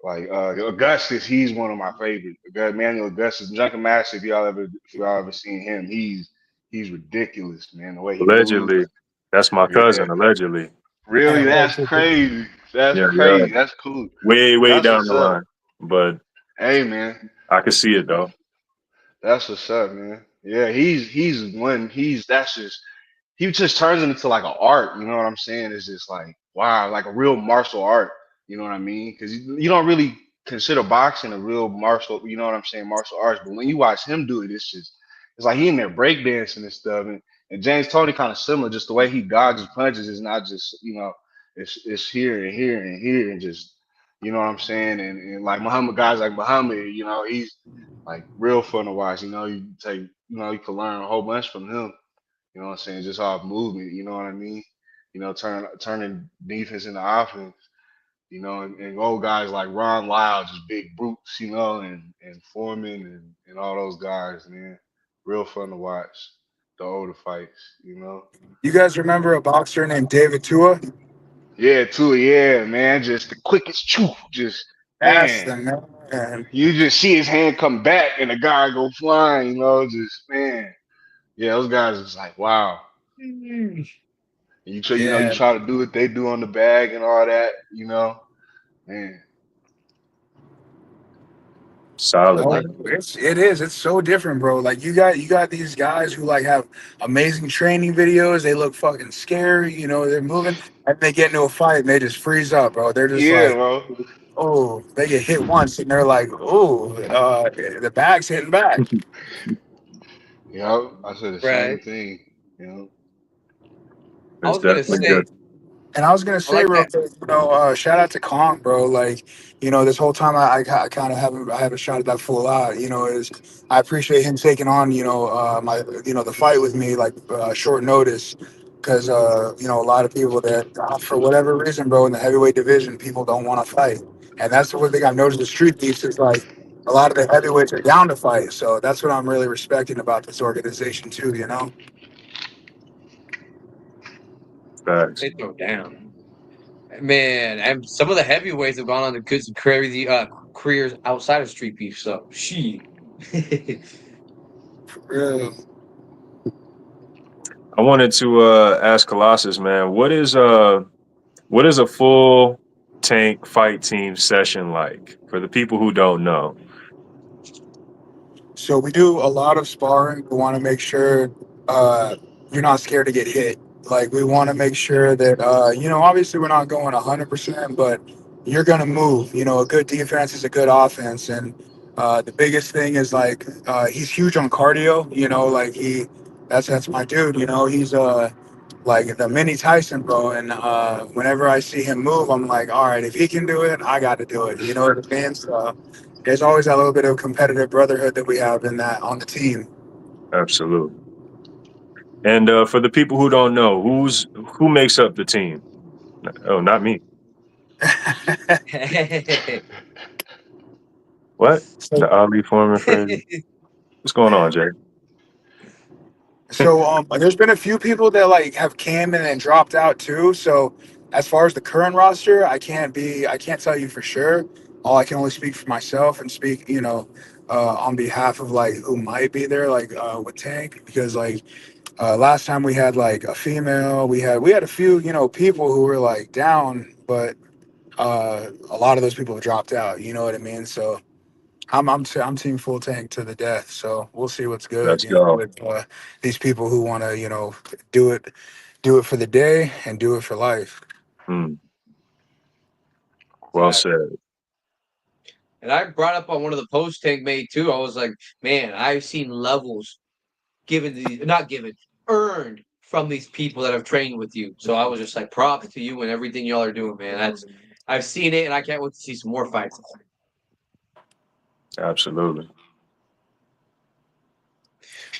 D: like Augustus, he's one of my favorite. Manuel Augustus, Junker Master. If y'all ever seen him, he's ridiculous, man. The way he moves,
C: Allegedly, that's my
D: yeah.
C: cousin. Allegedly,
D: Really,
E: And
D: that's crazy. That's
C: yeah, yeah,
D: crazy. That's cool.
C: way
D: That's
C: down
D: what's
C: the
D: up.
C: line, but
D: Hey, man.
C: I can see it though.
D: That's what's up, man. Yeah, he just turns it into like an art. You know what I'm saying? It's just like wow, like a real martial art. You know what I mean? Because you don't really consider boxing a real martial. You know what I'm saying? Martial arts. But when you watch him do it, it's like he in there breakdancing and stuff. And James Tony kind of similar. Just the way he dodges punches is not just it's here and here and here and just you know what I'm saying. And like Muhammad guys like Muhammad, he's like real fun to watch. You can learn a whole bunch from him. You know what I'm saying? Just off movement, you know what I mean? Turning defense into offense, and old guys like Ron Lyle, just big brutes, and Foreman and all those guys, man. Real fun to watch the older fights.
E: You guys remember a boxer named David Tua?
D: Yeah, too, yeah, man. Just the quickest chew. Just
E: That's
D: man.
E: the man.
D: You just see his hand come back and the guy go flying, just man. Yeah, those guys is like, wow. You
E: Yeah.
D: try to do what they do on the bag and all that, man.
C: Solid,
E: Oh,
C: man.
E: it is. It's so different, bro. Like you got these guys who like have amazing training videos. They look fucking scary. They're moving, and they get into a fight and they just freeze up, bro. They're just
D: Yeah,
E: like,
D: bro.
E: oh, they get hit once and they're like, oh, the bag's hitting back.
D: I said the same
B: Right.
D: thing. You know.
B: I
C: It's
B: was gonna
C: definitely
B: say,
C: good.
E: And I was gonna
B: I
E: say
B: like
E: real
B: that.
E: quick, shout out to Kong, bro. Like, this whole time I kind of haven't shouted that fool out. Is I appreciate him taking on, the fight with me like short notice, because a lot of people that for whatever reason, bro, in the heavyweight division, people don't want to fight, and that's the one thing I've noticed with Street Beefs is like a lot of the heavyweights are down to fight. So that's what I'm really respecting about this organization too.
C: Facts.
B: They throw down. Man, and some of the heavyweights have gone on to good some crazy careers outside of street beef. So she.
E: Uh,
C: I wanted to ask Colossus, man, what is a full tank fight team session like for the people who don't know?
E: So we do a lot of sparring. We want to make sure uh, you're not scared to get hit. Like we want to make sure that obviously we're not going 100%, but you're gonna move. A good defense is a good offense, and the biggest thing is like he's huge on cardio. Like that's my dude. He's like the mini Tyson, bro. And whenever I see him move, I'm like, all right, if he can do it, I got to do it. You know what I mean? So there's always that little bit of competitive brotherhood that we have in that on the team.
C: Absolutely. And for the people who don't know, who makes up the team? Oh, not me. What?
E: so,
C: The Ali Foreman phrase? What's going on, Jay?
E: so there's been a few people that like have came and then dropped out too. So as far as the current roster, I can't tell you for sure. All I can only speak for myself and speak, on behalf of like who might be there, like with Tank, because like last time we had like a female, we had a few, people who were like down, but a lot of those people have dropped out. You know what I mean? So I'm team full tank to the death. So we'll see what's good.
C: Let's go.
E: With these people who want to do it for the day and do it for life.
C: Hmm. Well said.
B: And I brought up on one of the posts Tank made too. I was like, man, I've seen levels not given, earned from these people that have trained with you. So I was just like, props to you and everything y'all are doing, man. I've seen it and I can't wait to see some more fights.
C: Absolutely.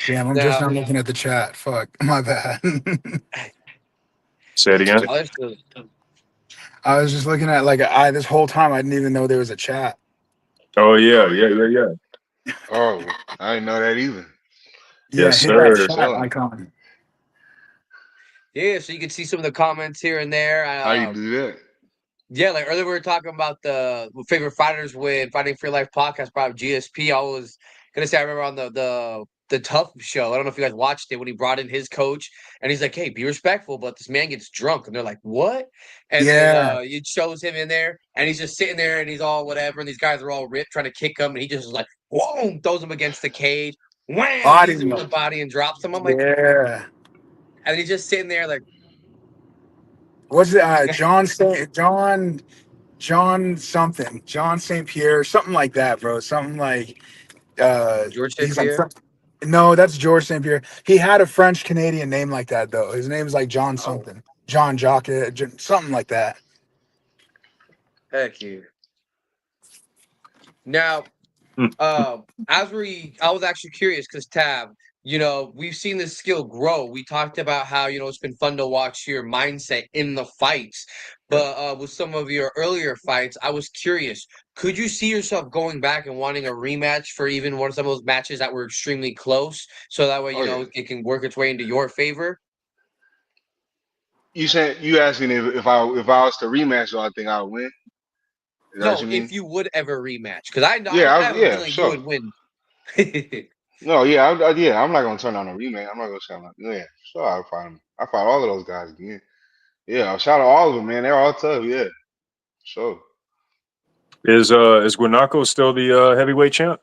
E: Damn, I'm just
B: Now,
E: not looking at the chat. Fuck, my bad.
C: Say it again.
E: I was just looking at like this whole time I didn't even know there was a chat.
C: Oh yeah.
D: Oh, I didn't know that either.
E: Yeah,
C: Yes,
E: hit that
C: sir.
E: chat
D: Chilling.
E: icon.
B: yeah, so you can see some of the comments here and there.
D: How you do that?
B: Yeah, like earlier we were talking about the favorite fighters with Fighting for Your Life podcast, probably GSP. I was gonna say I remember on the Tough show. I don't know if you guys watched it when he brought in his coach and he's like, "Hey, be respectful," but this man gets drunk and they're like, "What?" And then
E: Yeah,
B: it shows him in there and he's just sitting there and he's all whatever and these guys are all ripped trying to kick him and he just is like, "Whoa!" throws him against the cage. wham,
E: Body
B: knees him in the body and drops him. I'm like,
E: yeah.
B: and he's just sitting there like,
E: What's it? John something. John St. Pierre, something like that, bro. Something like
B: George St.
E: he's like
B: Pierre.
E: no, that's George St. Pierre. He had a French Canadian name like that though. His name's like John
B: Oh,
E: something. John Jacques, something like that.
B: heck you. Now,
C: Mm.
B: I was actually curious because Tab, we've seen this skill grow. We talked about how, it's been fun to watch your mindset in the fights. But with some of your earlier fights, I was curious. Could you see yourself going back and wanting a rematch for even some of those matches that were extremely close? So that way,
D: Oh yeah.
B: it can work its way into your favor?
D: You asking if I was to rematch, do I think I would win? Is that what
B: No,
D: you
B: if
D: mean?
B: you would ever rematch. Because I,
D: Yeah,
B: I have a
D: yeah,
B: feeling you
D: sure.
B: would win.
D: No, yeah, yeah. I'm not gonna turn on a rematch. I'm not gonna turn on. Yeah, sure. I'll fight him. I fight all of those guys again. Yeah, shout out all of them, man. They're all tough. Yeah, sure.
C: Is Guanaco still the heavyweight champ?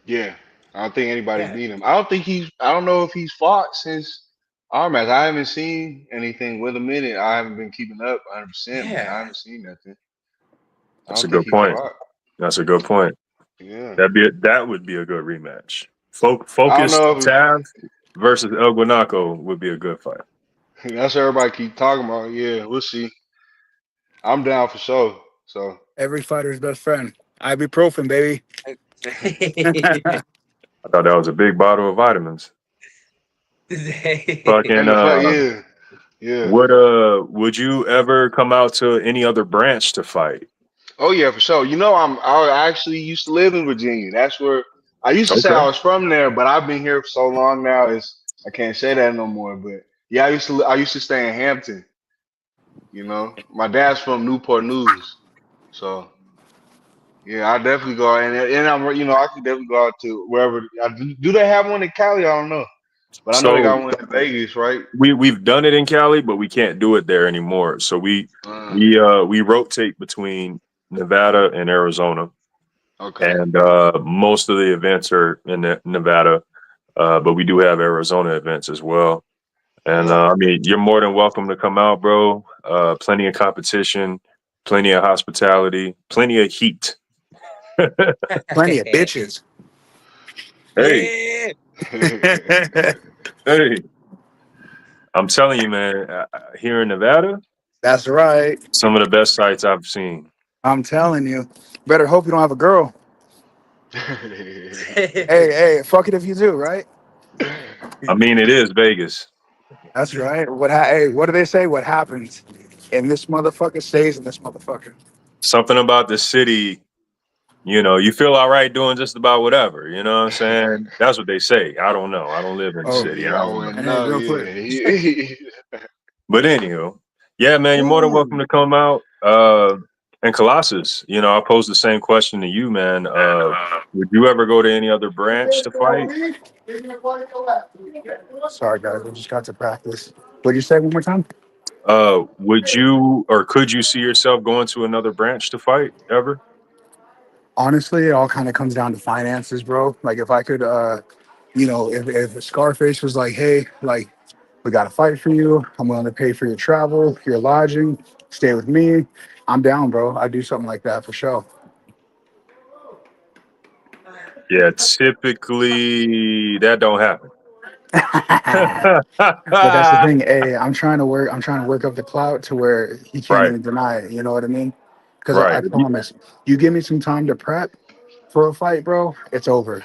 D: Yeah, I don't think anybody
B: Yeah.
D: beat him. I don't think he's. I don't know if he's fought since our match. I haven't seen anything with him in it. I haven't been keeping up 100%, but I
B: Yeah.
D: haven't seen nothing. I
C: That's a
D: don't think
C: good
D: he
C: point.
D: fought.
C: That's a good point.
D: Yeah,
C: That would be a good rematch.
D: I don't
C: Focus
D: know
C: Tav versus El Guanaco would be a good fight.
D: if that's what everybody keep talking about. Yeah, we'll see. I'm down for sure. So
E: Every fighter's best friend. Ibuprofen, baby.
C: I thought that was a big bottle of vitamins. Fucking
D: and the fight, yeah, yeah.
C: would you ever come out to any other branch to fight?
D: Oh yeah, for sure. I actually used to live in Virginia. That's where I used to say
C: Okay.
D: I was from there, but I've been here for so long now. I can't say that no more. But yeah, I used to stay in Hampton. My dad's from Newport News, so yeah, I definitely go and I could definitely go out to wherever. Do they have one in Cali? I don't know, but I know they
C: So
D: got one in Vegas, right?
C: we've done it in Cali, but we can't do it there anymore. So
D: Uh,
C: we rotate between Nevada and Arizona,
D: okay.
C: and most of the events are in Nevada, but we do have Arizona events as well. And
D: Yeah.
C: I mean, you're more than welcome to come out, bro. Plenty of competition, plenty of hospitality, plenty of heat.
E: Plenty of bitches.
C: Hey,
B: Yeah.
C: hey, I'm telling you, man, here in Nevada,
E: That's right.
C: some of the best sights I've seen.
E: I'm telling you. Better hope you don't have a girl. Hey, fuck it if you do, right?
C: I mean, it is Vegas.
E: That's right. Hey, what do they say? What happens in this motherfucker stays in this motherfucker.
C: Something about the city, you feel all right doing just about whatever. You know what I'm saying? That's what they say. I don't know. I don't live in the
E: Oh,
C: city. I
D: Yeah, I
C: don't know.
D: wouldn't
E: and hey,
D: know.
E: real quick.
D: Yeah.
C: But anywho, yeah, man, you're more than welcome
E: Ooh.
C: to come out. And Colossus, I'll pose the same question to you, man. Would you ever go to any other branch to fight?
E: Sorry, guys. I just got to practice. What'd you say one more time?
C: Would you or could you see yourself going to another branch to fight ever?
E: Honestly, it all kind of comes down to finances, bro. Like if I could, if Scarface was like, hey, like we got to fight for you. I'm willing to pay for your travel, your lodging, stay with me. I'm down, bro. I do something like that for sure.
C: Yeah, typically that don't happen.
E: But that's the thing. Hey, I'm trying to work. I'm trying to work up the clout to where he can't
C: Right,
E: even deny it. You know what I mean? Because I
C: right.
E: promise, you give me some time to prep for a fight, bro. It's over.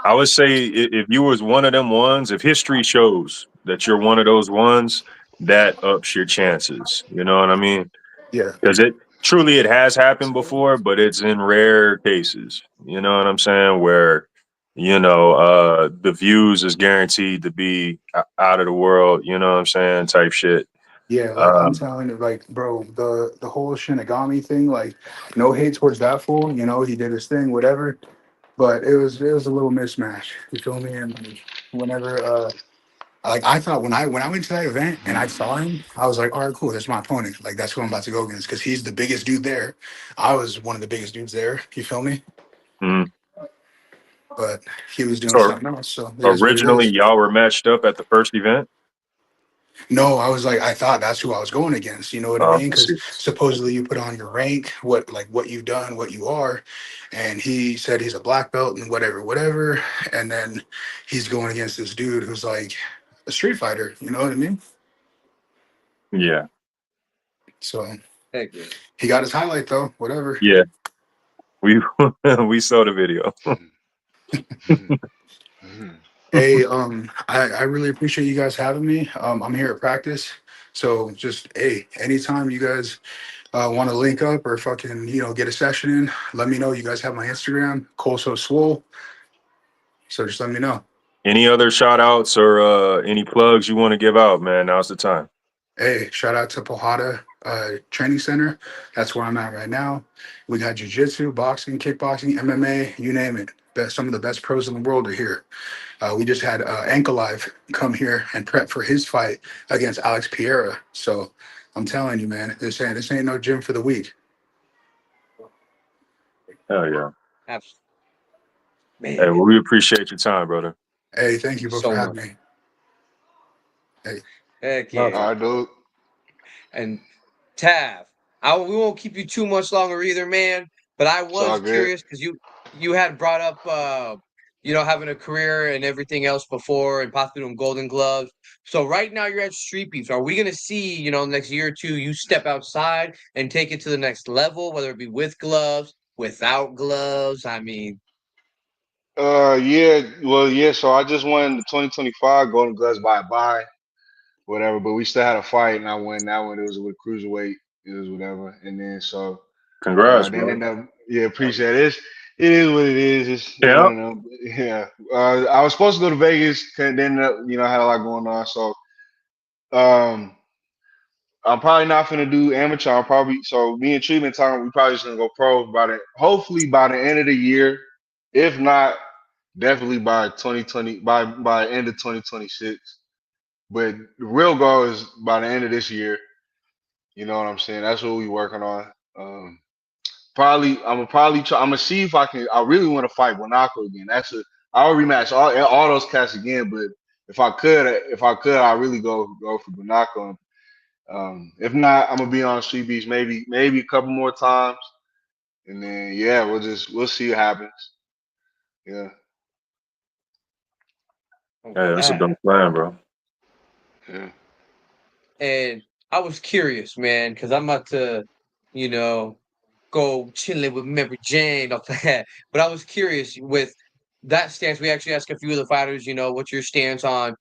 C: I would say if you was one of them ones, if history shows that you're one of those ones, that ups your chances. You know what I mean?
E: Yeah.
C: Because it has happened before, but it's in rare cases. You know what I'm saying? Where the views is guaranteed to be out of the world. You know what I'm saying? Type shit.
E: Yeah, like I'm
C: Um,
E: telling you, like, bro, the whole Shinigami thing, like, no hate towards that fool, he did his thing, whatever. But it was a little mismatch. You feel me? And like, whenever like I thought when I went to that event and I saw him, I was like, all right, cool, that's my opponent. Like that's who I'm about to go against because he's the biggest dude there. I was one of the biggest dudes there. You feel me?
C: mm,
E: but he was doing
C: So
E: something else. So it is what it
C: originally,
E: is.
C: y'all were matched up at the first event.
E: No, I was like, I thought that's who I was going against. You know what I mean?
C: I
E: Because
C: see.
E: supposedly you put on your rank, what you've done, what you are, and he said he's a black belt and whatever, whatever. And then he's going against this dude who's like a street fighter. You know what I mean?
C: Yeah,
E: So
B: Heck yeah.
E: he got his highlight though. Whatever.
C: yeah. We we saw the video.
E: Hey, I really appreciate you guys having me. I'm here at practice, so just hey, anytime you guys want to link up or fucking get a session in, let me know. You guys have my Instagram, Colossus Swole. So just let me know.
C: Any other shout outs or any plugs you want to give out, man? Now's the time.
E: Hey, shout out to Pohada Training Center. That's where I'm at right now. We got jiu-jitsu, boxing, kickboxing, MMA, you name it. Some of the best pros in the world are here. We just had Ankalive come here and prep for his fight against Alex Pereira. So I'm telling you, man, this ain't no gym for the weak.
C: Hell yeah.
B: Absolutely.
C: Hey,
B: Man,
C: well, we appreciate your time, brother.
E: Hey, thank you both for
B: so
E: having
B: much.
E: me. Hey,
B: Heck
D: All
B: yeah.
D: right, dude.
B: And Tav, we won't keep you too much longer either, man. But I
D: It's all
B: was
D: good.
B: curious because you had brought up having a career and everything else before and possibly doing Golden Gloves. So right now you're at Streetbeefs. Are we gonna see, next year or two, you step outside and take it to the next level, whether it be with gloves, without gloves? I mean,
D: Yeah, well, yeah. So I just won the 2025 Golden Gloves by a bye, whatever. But we still had a fight, and I won that one. It was with cruiserweight. It was whatever. And then so
C: Congrats,
D: then
C: bro.
D: end up, yeah, appreciate it. It is what it is. It's
C: Yeah.
D: one of them. Yeah. I was supposed to go to Vegas, then ended up, I had a lot going on. So um, I'm probably not gonna do amateur. I'm probably so me and Treatment Time. We probably just gonna go pro hopefully by the end of the year. If not, definitely by 2020 by end of 2026. But the real goal is by the end of this year. You know what I'm saying? That's what we working on. Probably I'm gonna probably try. I'm gonna see if I can. I really want to fight Wanako again. I'll rematch all those cats again. But if I could, I really go for Wanako. If not, I'm gonna be on Street Beach maybe a couple more times, and then yeah, we'll see what happens. Yeah,
C: Hey, that's a
B: congrats.
C: dope plan, bro.
D: yeah.
B: And I was curious, man, because I'm about to, you know, go chilling with Member Jane off that. But I was curious with that stance. We actually asked a few of the fighters, what's your stance on,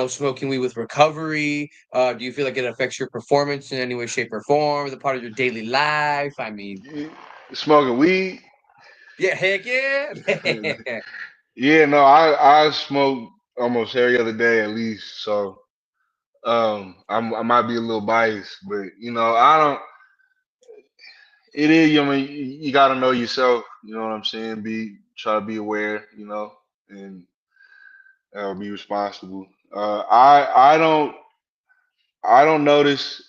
B: smoking weed with recovery? Do you feel like it affects your performance in any way, shape, or form? Is it part of your daily life? I mean,
D: Smoking weed.
B: yeah, heck yeah.
D: Yeah, no, I smoke almost every other day at least. So I might be a little biased, but I don't. It is. I mean, you got to know yourself. You know what I'm saying? Try to be aware. And be responsible. I don't notice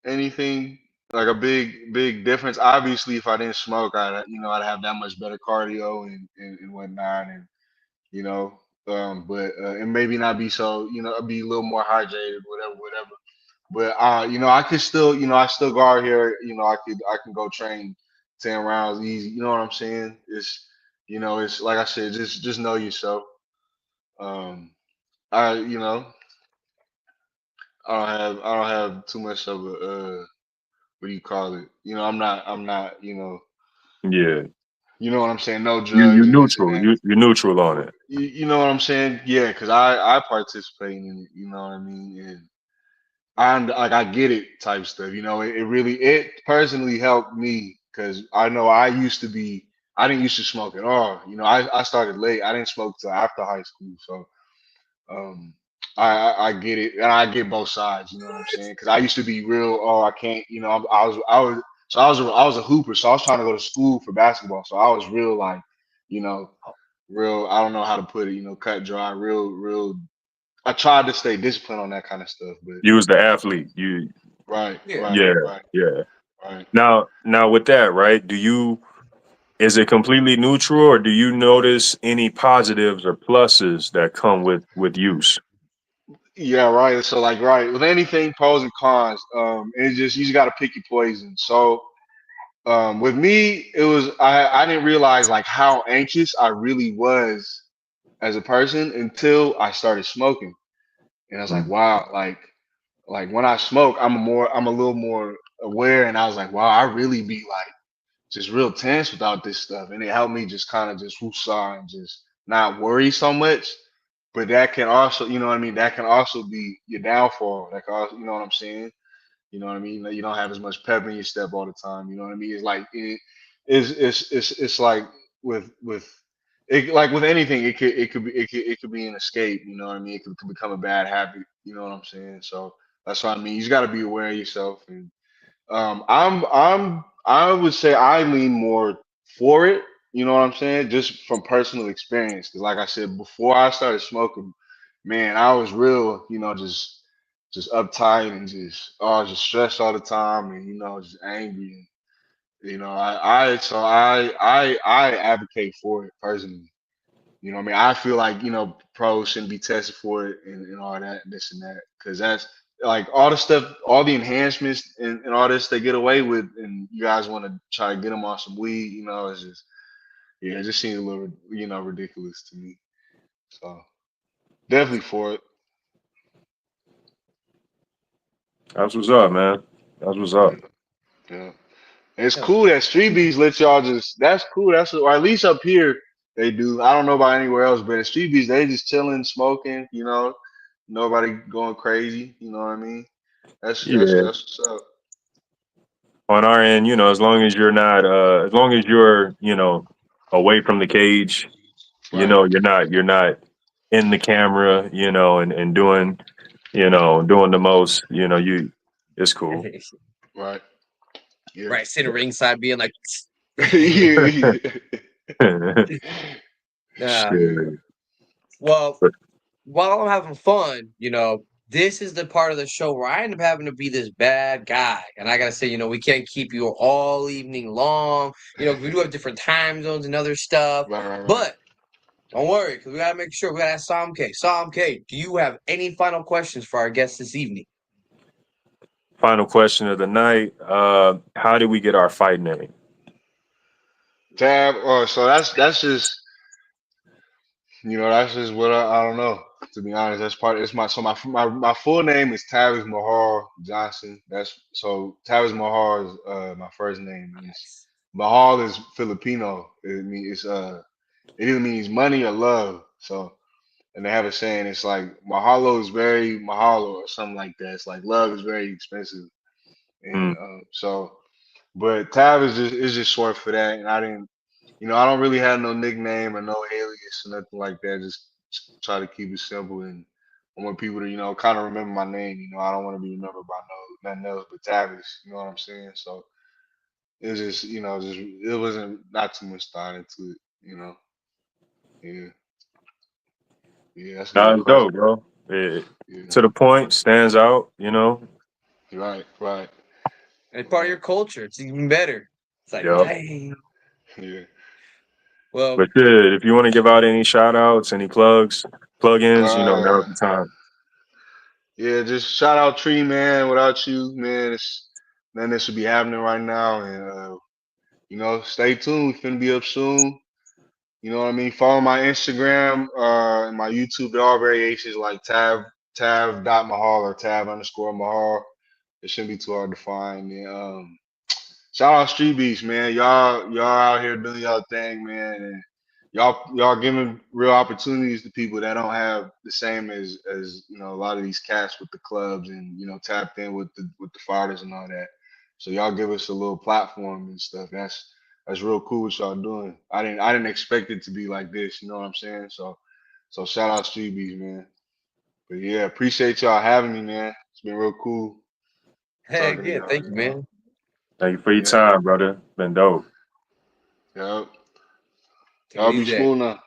D: anything like a big difference. Obviously, if I didn't smoke, I'd have that much better cardio and whatnot, and you know, but and maybe not be so, I'd be a little more hydrated, whatever. But I could still, I still go out here, I can go train 10 rounds easy. You know what I'm saying? It's like I said, just know yourself. Um, I, you know, I don't have too much of a what do you call it? I'm not,
C: Yeah.
D: you know what I'm saying? No
C: You
D: drugs and this and
C: neutral.
D: that.
C: You neutral on it.
D: You know what I'm saying? Yeah, because I participate in it. You know what I mean? And like I get it type stuff. It personally helped me because I know I didn't used to smoke at all. I started late. I didn't smoke till after high school. So um, I get it, and I get both sides. You know what I'm saying? Because I used to be real. Oh, I can't. I was a hooper, so I was trying to go to school for basketball. So I was real like, you know, real. I don't know how to put it. Cut dry. Real. I tried to stay disciplined on that kind of stuff, but
C: You was the athlete. You
D: right,
B: Yeah.
D: right,
C: yeah,
D: right,
C: yeah.
D: right.
C: Now with that, right? Do you Is it completely neutral, or do you notice any positives or pluses that come with use?
D: Yeah, right. So like, right with anything, pros and cons. It's just you just got to pick your poison. So with me, it was I didn't realize like how anxious I really was as a person until I started smoking, and I was like,
C: Mm.
D: wow, like when I smoke, I'm a little more aware, and I was like, wow, I really be like just real tense without this stuff, and it helped me just kind of just woosah and just not worry so much. But that can also, you know what I mean? That can also be your downfall. That can also, you know what I'm saying? You know what I mean? You don't have as much pep in your step all the time. You know what I mean? It's like it's like with it like with anything, it could be an escape. You know what I mean? It could become a bad habit. You know what I'm saying? So that's what I mean. You just got to be aware of yourself. And I would say I lean more for it. You know what I'm saying? Just from personal experience. Because like I said, before I started smoking, man, I was real, just uptight and just stressed all the time, and just angry. And I advocate for it personally. You know what I mean? I feel like, pros shouldn't be tested for it and all that, this and that. Because that's like all the stuff, all the enhancements and all this they get away with, and you guys want to try to get them on some weed, it's just, yeah, it just seems a little, ridiculous to me. So definitely for it.
C: That's what's up, man. That's what's up.
D: Yeah. Yeah. And it's cool that Street Beats let y'all that's cool. Or at least up here they do. I don't know about anywhere else, but at Street Beats, they just chilling, smoking, nobody going crazy. You know what I mean? That's
C: Yeah.
D: what's up.
C: On our end, as long as you're not, as long as you're, away from the cage,
D: Right.
C: you're not in the camera, and doing, doing the most, it's cool.
D: Right. Yeah.
B: Right, sitting ringside being like,
D: Yeah.
B: nah.
D: Yeah.
C: Shit.
B: Well,
C: But
B: while I'm having fun, this is the part of the show where I end up having to be this bad guy. And I gotta say, we can't keep you all evening long. We do have different time zones and other stuff.
D: Right, right, right.
B: But don't worry, because we gotta make sure we gotta ask Sam K. Sam K, do you have any final questions for our guests this evening?
C: final question of the night: how did we get our fight name?
D: Tab. Oh, so that's just what I don't know. To be honest, that's part. It's my full name is Tavis Mahal Johnson. That's so Tavis Mahal is my first name. Is Mahal is Filipino. It either means money or love. So and they have a saying. It's like mahalo is very mahalo or something like that. It's like love is very expensive. And
C: Mm.
D: but Tav is just short for that. And I didn't. I don't really have no nickname or no alias or nothing like that. Just try to keep it simple, and I want people to, kind of remember my name. I don't want to be remembered by nothing else but Tavis. You know what I'm saying? So it's just, it wasn't not too much thought into it. Yeah, yeah, that's a good
C: That's
D: question.
C: dope, bro. It,
D: Yeah,
C: to the point, stands out.
D: right, right,
B: And part of your culture, it's even better. It's like,
C: Yep.
B: dang.
D: yeah.
B: Well,
C: But shit, if you want to give out any shout outs, any plugs, plugins, now's
D: Uh,
C: the time.
D: yeah, just shout out Tree, man. Without you, man, none of this would be happening right now. And stay tuned. We finna be up soon. You know what I mean? Follow my Instagram and my YouTube. They're all variations like Tav.Mahal or Tav_Mahal. It shouldn't be too hard to find. And, shout out Street Beefs, man. Y'all out here doing y'all thing, man. And y'all giving real opportunities to people that don't have the same as a lot of these cats with the clubs and tapped in with the fighters and all that. So y'all give us a little platform and stuff. That's real cool what y'all doing. I didn't expect it to be like this. You know what I'm saying? So shout out Street Beefs, man. But yeah, appreciate y'all having me, man. It's been real cool
B: heck
D: talking to
B: yeah,
D: y'all.
B: thank you, man.
C: Thank you for your
D: Yeah.
C: time, brother. Been dope.
D: Yep.
B: Take it
D: Y'all be
B: easy.
D: smooth now.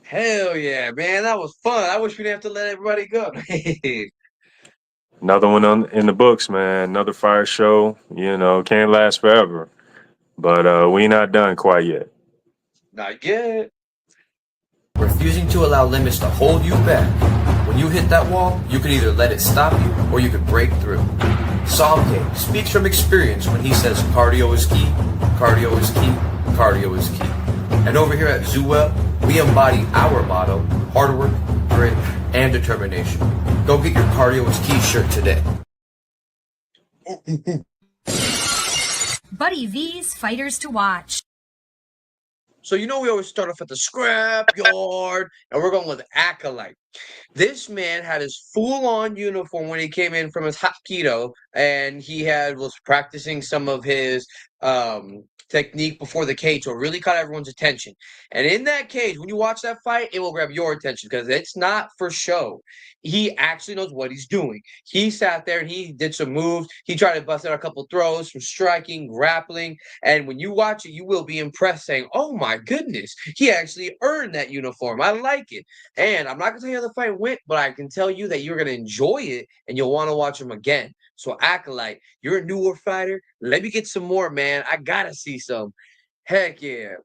B: Hell yeah, man. That was fun. I wish we didn't have to let everybody go.
C: Another one in the books, man. Another fire show. You know, can't last forever, but we not done quite yet.
B: Not yet.
A: Refusing to allow limits to hold you back. When you hit that wall, you can either let it stop you or you can break through. Somke speaks from experience when he says cardio is key, cardio is key, cardio is key. And over here at Zuwell, we embody our motto, hard work, grit, and determination. Go get your cardio is key shirt today.
F: Buddy V's Fighters to Watch.
B: So we always start off at the Scrapyard, and we're going with Acolyte. This man had his full-on uniform when he came in from his Hapkido, and he was practicing some of his technique before the cage, so it really caught everyone's attention. And in that cage, when you watch that fight, it will grab your attention because it's not for show. He actually knows what he's doing. He sat there and he did some moves. He tried to bust out a couple throws, some striking, grappling. And when you watch it, you will be impressed saying, oh my goodness, he actually earned that uniform. I like it. And I'm not going to tell you how the fight went, but I can tell you that you're going to enjoy it and you'll want to watch him again. So Acolyte, you're a newer fighter. Let me get some more, man. I got to see some. Heck yeah.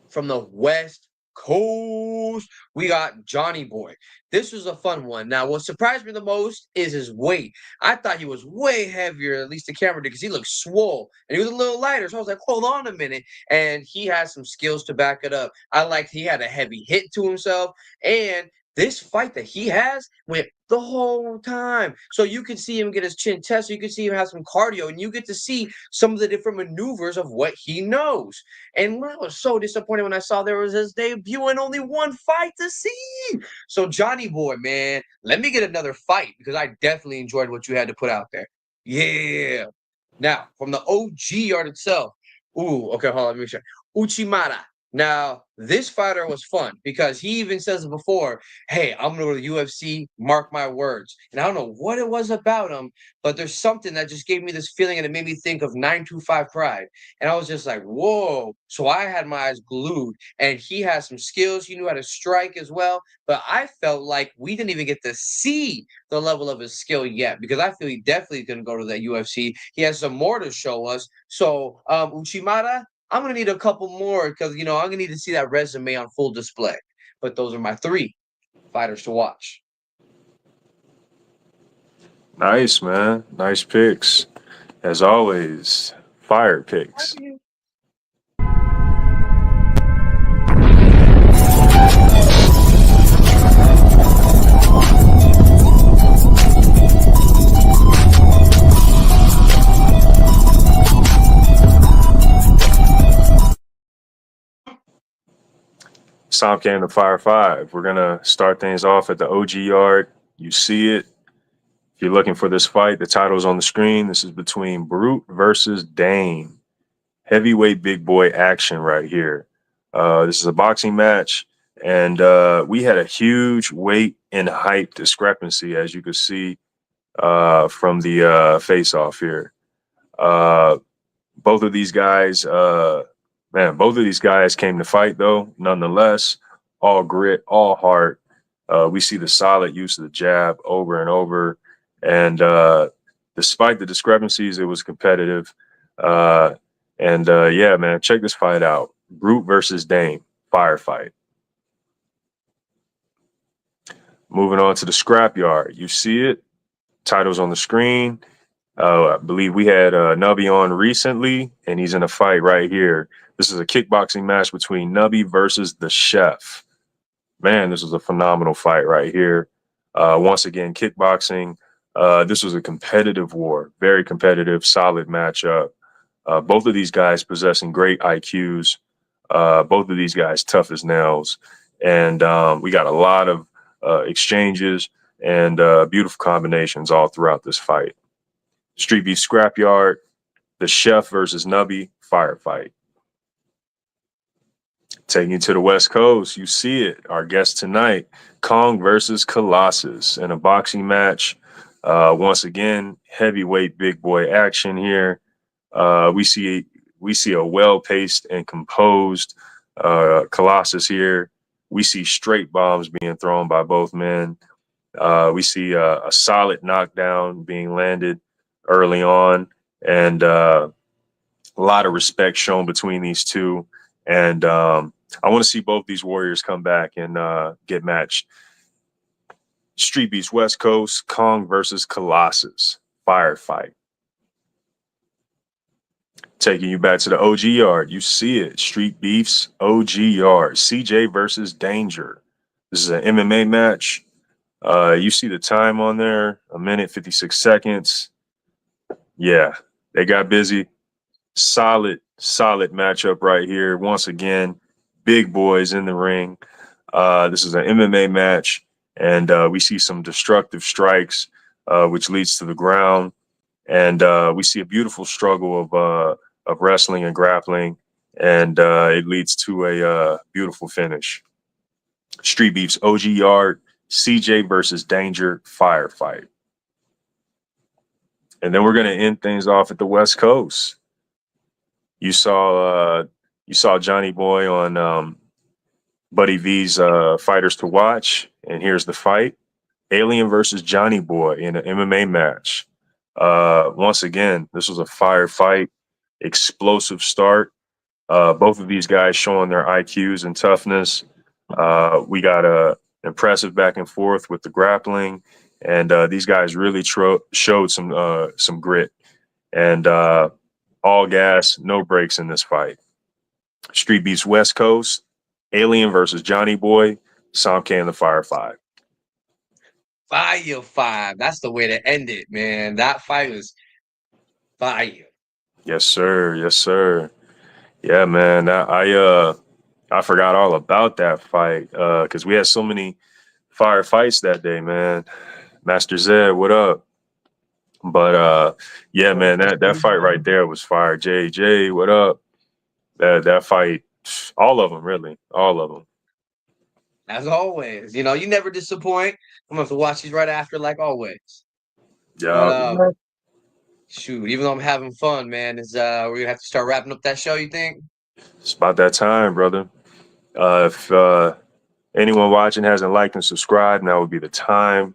B: From the West Coast, we got Johnny Boy. This was a fun one. Now, what surprised me the most is his weight. I thought he was way heavier, at least the camera did, because he looked swole. And he was a little lighter, so I was like, hold on a minute. And he has some skills to back it up. I liked he had a heavy hit to himself. And this fight that he has went the whole time. So you can see him get his chin tested. You can see him have some cardio. And you get to see some of the different maneuvers of what he knows. And I was so disappointed when I saw there was his debut and only one fight to see. So Johnny Boy, man, let me get another fight because I definitely enjoyed what you had to put out there. Yeah. Now, from the OG art itself. Ooh, okay, hold on, let me make sure. Uchimata. Now, this fighter was fun because he even says before, hey, I'm going to go to the UFC, mark my words. And I don't know what it was about him, but there's something that just gave me this feeling and it made me think of 925 Pride. And I was just like, whoa. So I had my eyes glued and he has some skills. He knew how to strike as well. But I felt like we didn't even get to see the level of his skill yet because I feel he definitely couldn't go to that UFC. He has some more to show us. So Uchimata, I'm going to need a couple more because, I'm going to need to see that resume on full display. But those are my 3 fighters to watch.
C: Nice, man. Nice picks. As always, fire picks. Somke and the Fire 5. We're going to start things off at the OG yard. You see it. If you're looking for this fight, the title's on the screen. This is between Brute versus Dane. Heavyweight big boy action right here. This is a boxing match, and we had a huge weight and height discrepancy, as you can see from the face-off here. Both of these guys, both of these guys came to fight, though, nonetheless. All grit, all heart. We see the solid use of the jab over and over. And despite the discrepancies, it was competitive. Yeah, man, check this fight out. Brute versus Dane, firefight. Moving on to the Scrapyard. You see it. Title's on the screen. I believe we had Nubby on recently, and he's in a fight right here. This is a kickboxing match between Nubby versus the Chef. Man, this was a phenomenal fight right here. Once again, kickboxing. This was a competitive war, very competitive, solid matchup. Both of these guys possessing great IQs. Both of these guys tough as nails. And we got a lot of exchanges and beautiful combinations all throughout this fight. Streetbeefs Scrapyard, the Chef versus Nubby, firefight. Taking you to the West Coast, you see it. Our guest tonight, Kong versus Colossus in a boxing match. Once again, heavyweight big boy action here. We see a well-paced and composed Colossus here. We see straight bombs being thrown by both men. We see a solid knockdown being landed early on, and a lot of respect shown between these two. And I want to see both these warriors come back and get matched. Streetbeefs West Coast, Kong versus Colossus, firefight. Taking you back to the OG yard, you see it. Streetbeefs OG yard, CJ versus Danger. This is an MMA match. You see the time on there, 1 minute 56 seconds. Yeah, they got busy. Solid matchup right here. Once again, big boys in the ring. This is an MMA match, and we see some destructive strikes, which leads to the ground. And we see a beautiful struggle of wrestling and grappling, and it leads to a beautiful finish. Streetbeefs OG yard, CJ versus Danger, firefight. And then we're going to end things off at the West Coast. You saw Johnny Boy on Buddy V's Fighters to Watch, and here's the fight: Alien versus Johnny Boy in an MMA match. Once again, this was a fire fight, explosive start. Both of these guys showing their IQs and toughness. We got a impressive back and forth with the grappling, and these guys really showed some grit, and all gas, no breaks in this fight. Streetbeefs West Coast, Alien versus Johnny Boy, Samke in the Fire 5.
B: Fire 5. That's the way to end it, man. That fight was fire.
C: Yes, sir. Yes, sir. Yeah, man. I forgot all about that fight because we had so many fire fights that day, man. Master Zed, what up? But yeah, man, that fight right there was fire. JJ, what up? That fight, all of them, really, all of them.
B: As always, you never disappoint. I'm gonna have to watch these right after, like always.
C: Yeah.
B: But, shoot, even though I'm having fun, man, we're gonna have to start wrapping up that show. You think?
C: It's about that time, brother. If anyone watching hasn't liked and subscribed, now would be the time.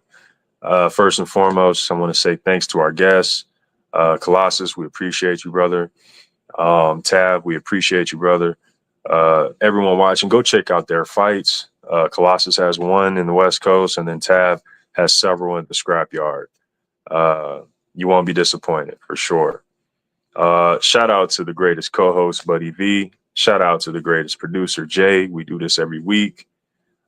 C: First and foremost, I want to say thanks to our guests. Colossus, we appreciate you, brother. TAV, we appreciate you, brother. Everyone watching, go check out their fights. Colossus has one in the West Coast, and then TAV has several in the Scrapyard. You won't be disappointed, for sure. Shout out to the greatest co-host, Buddy V. Shout out to the greatest producer, Jay. We do this every week.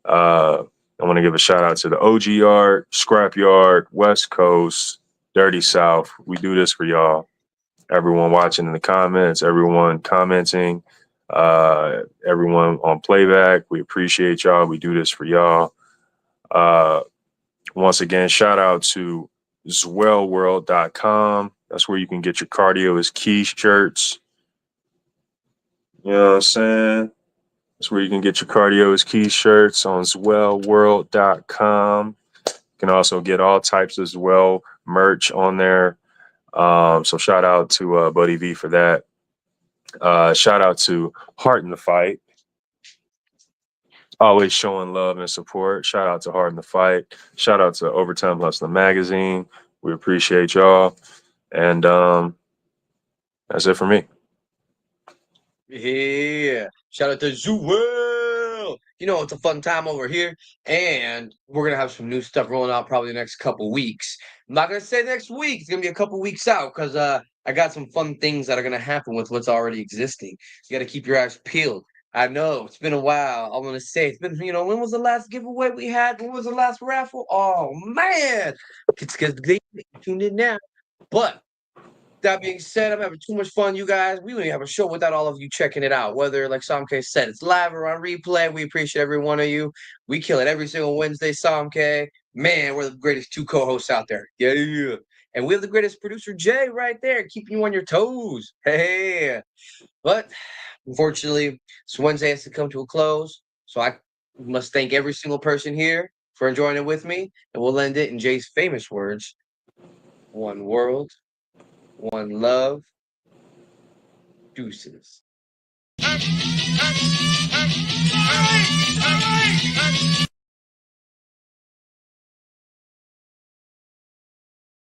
C: I want to give a shout out to the OG Yard, Scrapyard, West Coast, Dirty South. We do this for y'all. Everyone watching in the comments, everyone commenting, everyone on playback. We appreciate y'all. We do this for y'all. Once again, shout out to zwellworld.com. That's where you can get your cardio is key shirts. You know what I'm saying? That's where you can get your cardio is key shirts on zwellworld.com. You can also get all types of Zwell merch on there. So shout out to Buddy V for that. Shout out to Heart in the Fight. Always showing love and support. Shout out to Heart in the Fight. Shout out to Overtime Hustler Magazine. We appreciate y'all. And that's it for me.
B: Yeah. Shout out to Zuel. It's a fun time over here, and we're gonna have some new stuff rolling out probably the next couple weeks. I'm not gonna say next week. It's gonna be a couple weeks out because I got some fun things that are gonna happen with what's already existing. You got to keep your eyes peeled. I know it's been a while. I want to say it's been, when was the last giveaway we had? When was the last raffle? Oh man, it's because they tuned in now. But that being said, I'm having too much fun, you guys. We wouldn't have a show without all of you checking it out. Whether, like Samke said, it's live or on replay. We appreciate every one of you. We kill it every single Wednesday, Samke. Man, we're the greatest two co-hosts out there. Yeah. And we have the greatest producer, Jay, right there, keeping you on your toes. Hey. But unfortunately, this Wednesday has to come to a close. So I must thank every single person here for enjoying it with me. And we'll end it in Jay's famous words: one world, one love, deuces.